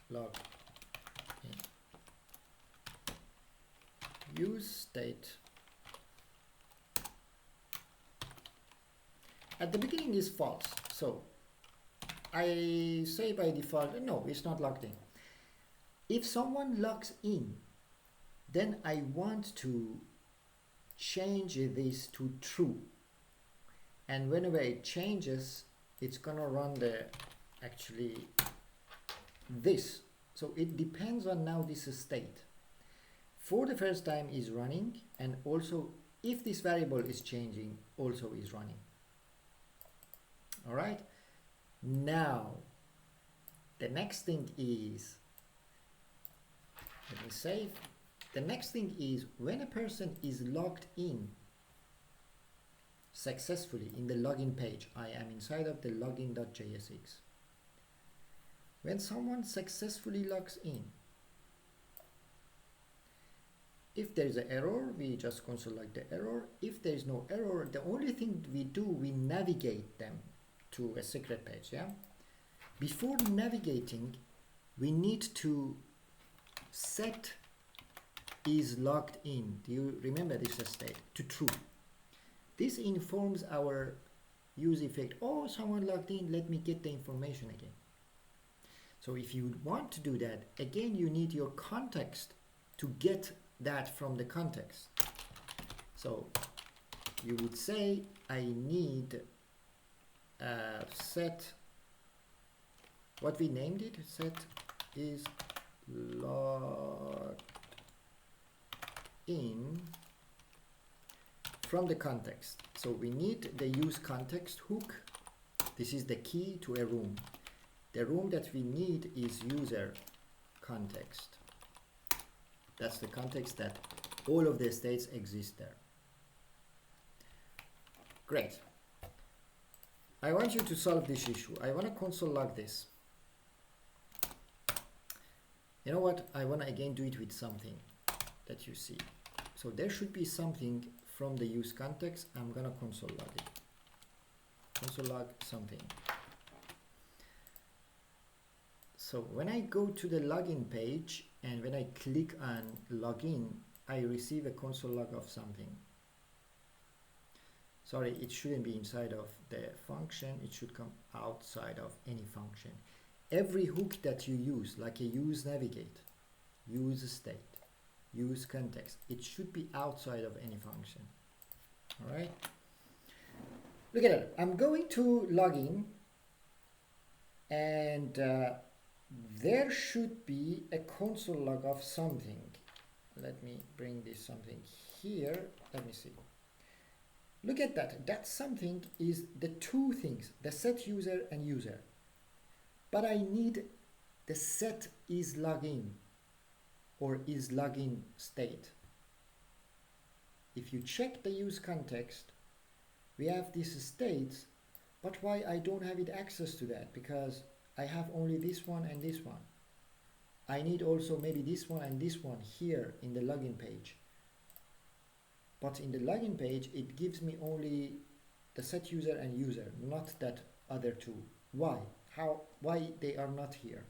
logged in. Use state. At the beginning is false, so I say by default, no, it's not logged in. If someone logs in, then I want to change this to true. And whenever it changes, it's gonna run this. So it depends on now this state. For the first time is running, and also if this variable is changing, also is running. All right. Now, the next thing is, let me save. The next thing is when a person is logged in successfully in the login page. I am inside of the login.jsx. When someone successfully logs in, if there is an error, we just console log the error. If there is no error, the only thing we do, we navigate them to a secret page. Yeah. Before navigating, we need to set is logged in. Do you remember this state? To true. This informs our use effect. Oh, someone logged in. Let me get the information again. So if you want to do that, again, you need your context to get that from the context. So you would say, I need set, what we named it, set is logged in from the context. So we need the use context hook. This is the key to a room. The room that we need is user context. That's the context that all of the states exist there. Great. I want you to solve this issue. I want to console log this. You know what? I want to again do it with something that you see. So there should be something from the use context. I'm going to console log it. Console log something. So when I go to the login page and when I click on login, I receive a console log of something. Sorry, it shouldn't be inside of the function. It should come outside of any function. Every hook that you use, like a use navigate, use state, use context, it should be outside of any function. All right. Look at it. I'm going to login, and there should be a console log of something. Let me bring this something here. Let me see. Look at that. That something is the two things, the set user and user. But I need the set is login or is login state. If you check the use context, we have these states, but why I don't have it access to that? Because I have only this one and this one. I need also maybe this one and this one here in the login page. But in the login page, it gives me only the set user and user, not that other two. Why? Why they are not here?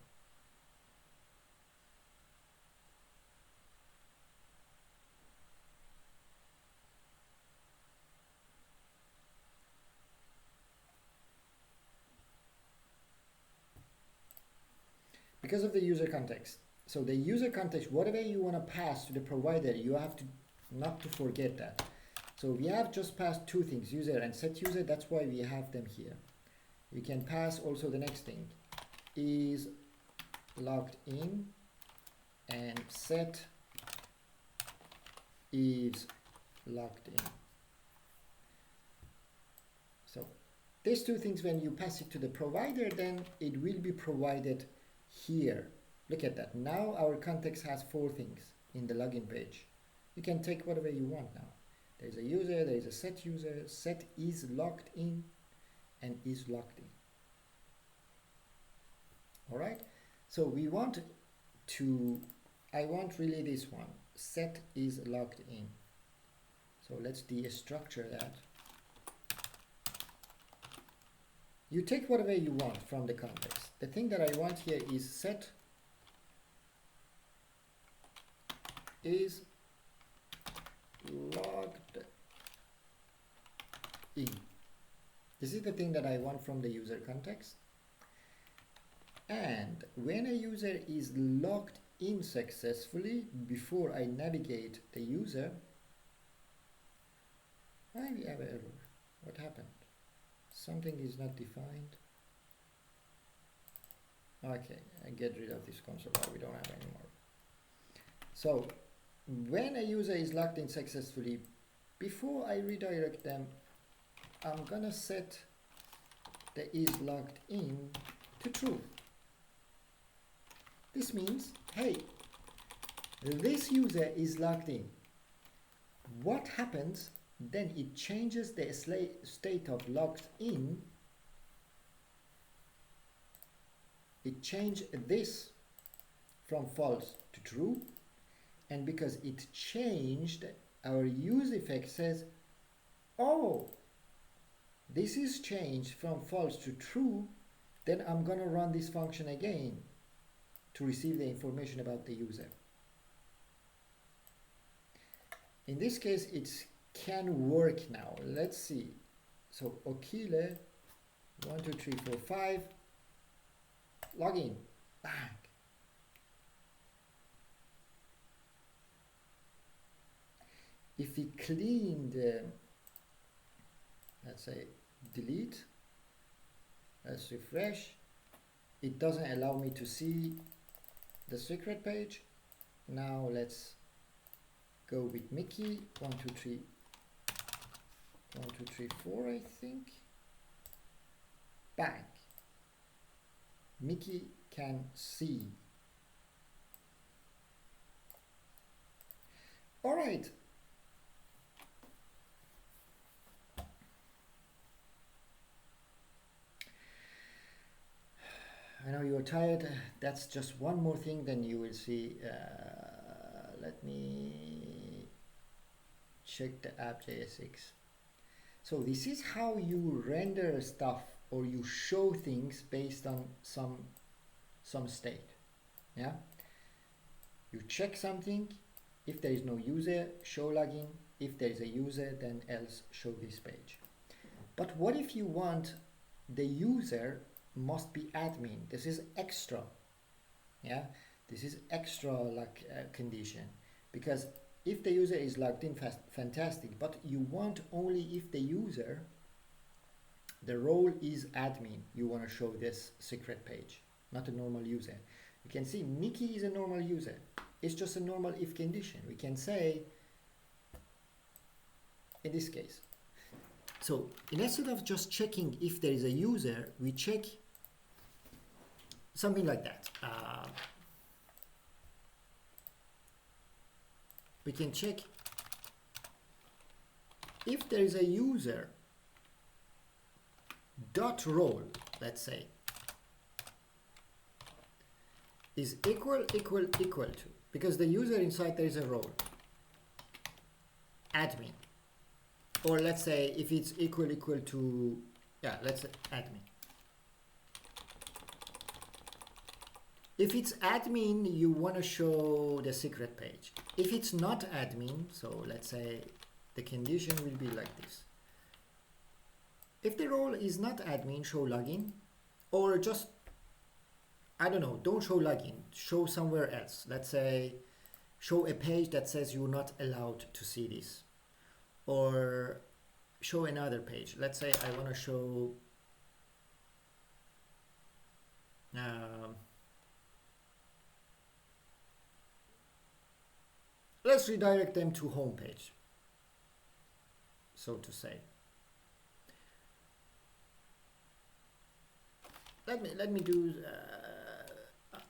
Because of the user context. So the user context, whatever you want to pass to the provider, you have to not to forget that. So we have just passed two things, user and set user. That's why we have them here. You can pass also the next thing is logged in and set is logged in. So these two things, when you pass it to the provider, then it will be provided here. Look at that. Now our context has four things in the login page. You can take whatever you want now. There is a user, there is a set user, set is logged in and is logged in. All right, so we want to, I want really this one, set is logged in. So let's destructure that. You take whatever you want from the context. The thing that I want here is set is logged in. This is the thing that I want from the user context. And when a user is logged in successfully, before I navigate the user, I have an error. What happened? Something is not defined. Okay, I get rid of this console bar, we don't have anymore. So when a user is logged in successfully, before I redirect them, I'm gonna set the is logged in to true. This means, hey, this user is logged in. What happens? Then it changes the state of logged in. It changed this from false to true. And because it changed, our use effect says, oh, this is changed from false to true, then I'm going to run this function again to receive the information about the user. In this case, it can work now. Let's see. So Okile 1 2 3 4 5 login, bang. If we clean the, let's say delete, let's refresh, it doesn't allow me to see the secret page. Now let's go with Mickey 1 2 3 1 2 3 4, I think. Bang. Mickey can see. All right. I know you're tired. That's just one more thing, then you will see. Let me check the app.jsx. So this is how you render stuff, or you show things based on some state. Yeah. You check something. If there is no user, show login. If there is a user, then else show this page. But what if you want the user must be admin? This is extra. Yeah, this is extra like condition, because if the user is logged in, fantastic, but you want only if the user, the role is admin, you want to show this secret page, not a normal user. You can see Mickey is a normal user. It's just a normal if condition. We can say in this case. So instead of just checking if there is a user, we check something like that. We can check if there is a user dot role, let's say, is equal to, because the user inside there is a role, admin. Or let's say if it's equal to, yeah, let's say admin. If it's admin, you want to show the secret page. If it's not admin, so let's say the condition will be like this. If the role is not admin, show login, or just, I don't know, don't show login, show somewhere else. Let's say show a page that says you're not allowed to see this, or show another page. Let's say I want to show let's redirect them to home page, so to say. Let me do,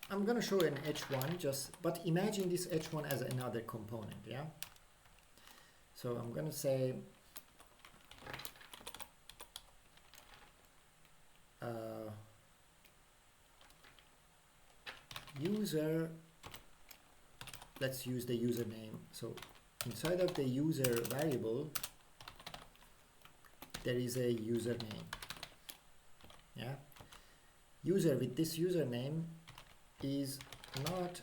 I'm gonna show an H1 just, but imagine this H1 as another component, yeah? So I'm gonna say user, let's use the username. So inside of the user variable there is a username. Yeah, user with this username is not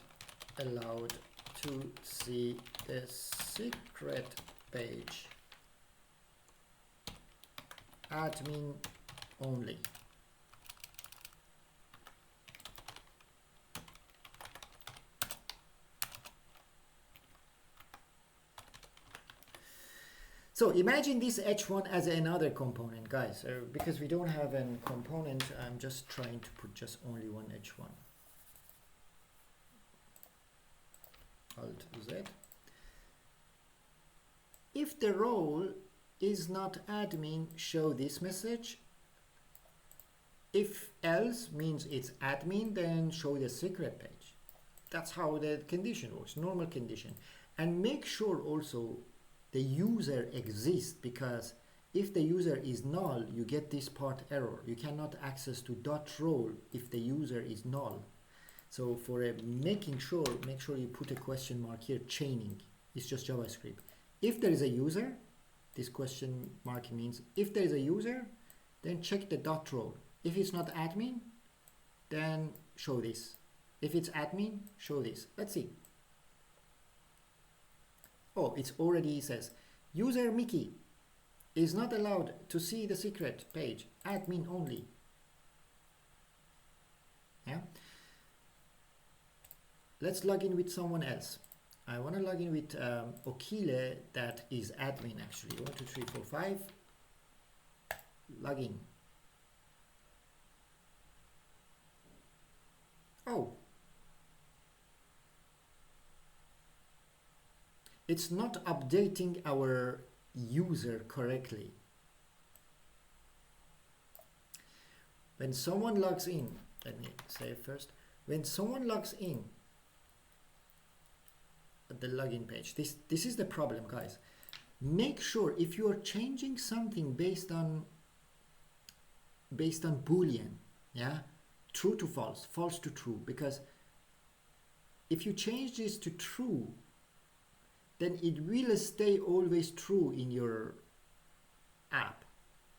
allowed to see the secret page. Admin only. So imagine this h1 as another component, guys. Because we don't have a component, I'm just trying to put just only one h1. Alt Z. If the role is not admin, show this message. If else means it's admin, then show the secret page. That's how the condition works, normal condition. And make sure also the user exists, because if the user is null, you get this part error. You cannot access to .role if the user is null. So for making sure, make sure you put a question mark here, chaining. It's just JavaScript. If there is a user, this question mark means if there is a user, then check the .role. If it's not admin, then show this. If it's admin, show this. Let's see. Oh, it's already says, user Mickey is not allowed to see the secret page, admin only. Yeah. Let's log in with someone else. I want to log in with Okile, that is admin actually. 1, 2, 3, 4, 5. Login. Oh. It's not updating our user correctly. When someone logs in, let me say first, when someone logs in at the login page, this is the problem, guys. Make sure if you are changing something based on Boolean, yeah, true to false, false to true, because if you change this to true, then it will stay always true in your app.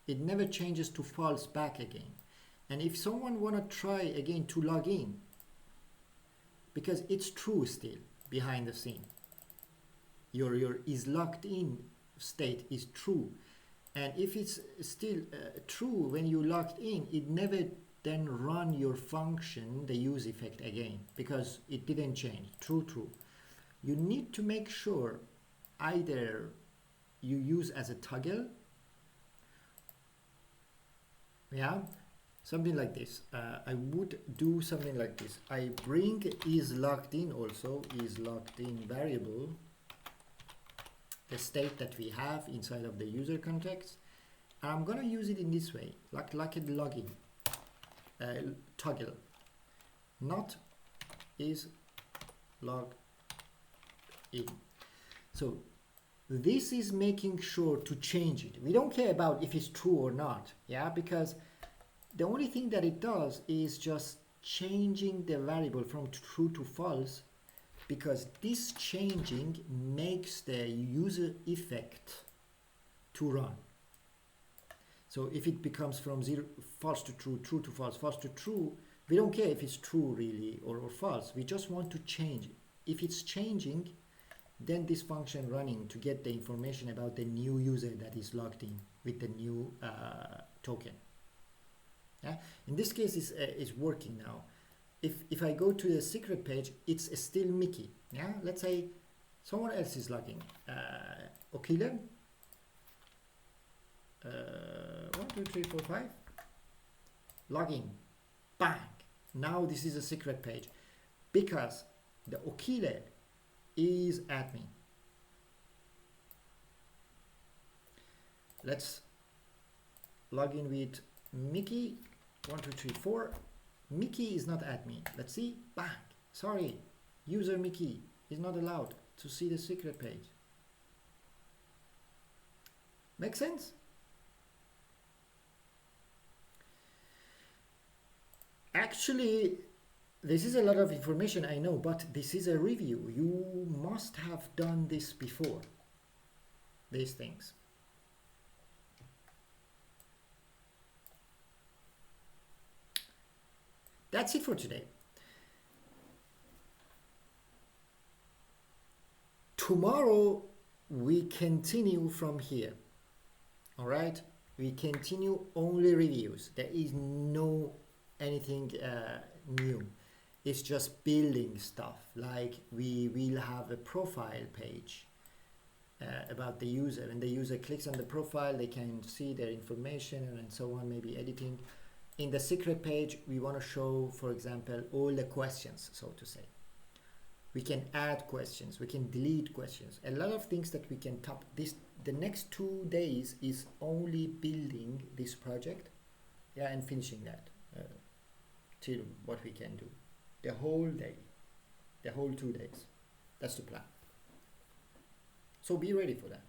It never changes to false back again. And if someone wanna try again to log in, because it's true still behind the scene, your is logged in state is true. And if it's still true when you logged in, it never then run your function, the use effect again, because it didn't change, true. You need to make sure either you use as a toggle, yeah, something like this. I would do something like this. I bring is logged in also, is logged in variable, the state that we have inside of the user context. I'm gonna use it in this way, like a login toggle, not is logged in. So this is making sure to change it. We don't care about if it's true or not, yeah, because the only thing that it does is just changing the variable from true to false, because this changing makes the user effect to run. So if it becomes from false to true, true to false, false to true, we don't care if it's true really or false. We just want to change it. If it's changing, then this function running to get the information about the new user that is logged in with the new token. Yeah? In this case, it's working now. If I go to the secret page, it's still Mickey. Yeah, let's say someone else is logging. Okile. 1, 2, 3, 4, 5. Login. Bang. Now this is a secret page because the Okile is admin. Let's log in with Mickey. 1, 2, 3, 4. Mickey is not admin. Let's see. Bang. Sorry. User Mickey is not allowed to see the secret page. Make sense? Actually, this is a lot of information, I know, but this is a review. You must have done this before, these things. That's it for today. Tomorrow we continue from here. All right, we continue only reviews. There is no anything new. It's just building stuff. Like we will have a profile page about the user. When the user clicks on the profile, they can see their information and so on, maybe editing. In the secret page, we want to show, for example, all the questions, so to say. We can add questions, we can delete questions, a lot of things that we can top. The next 2 days is only building this project, yeah, and finishing that till what we can do. The whole day, the whole 2 days. That's the plan. So be ready for that.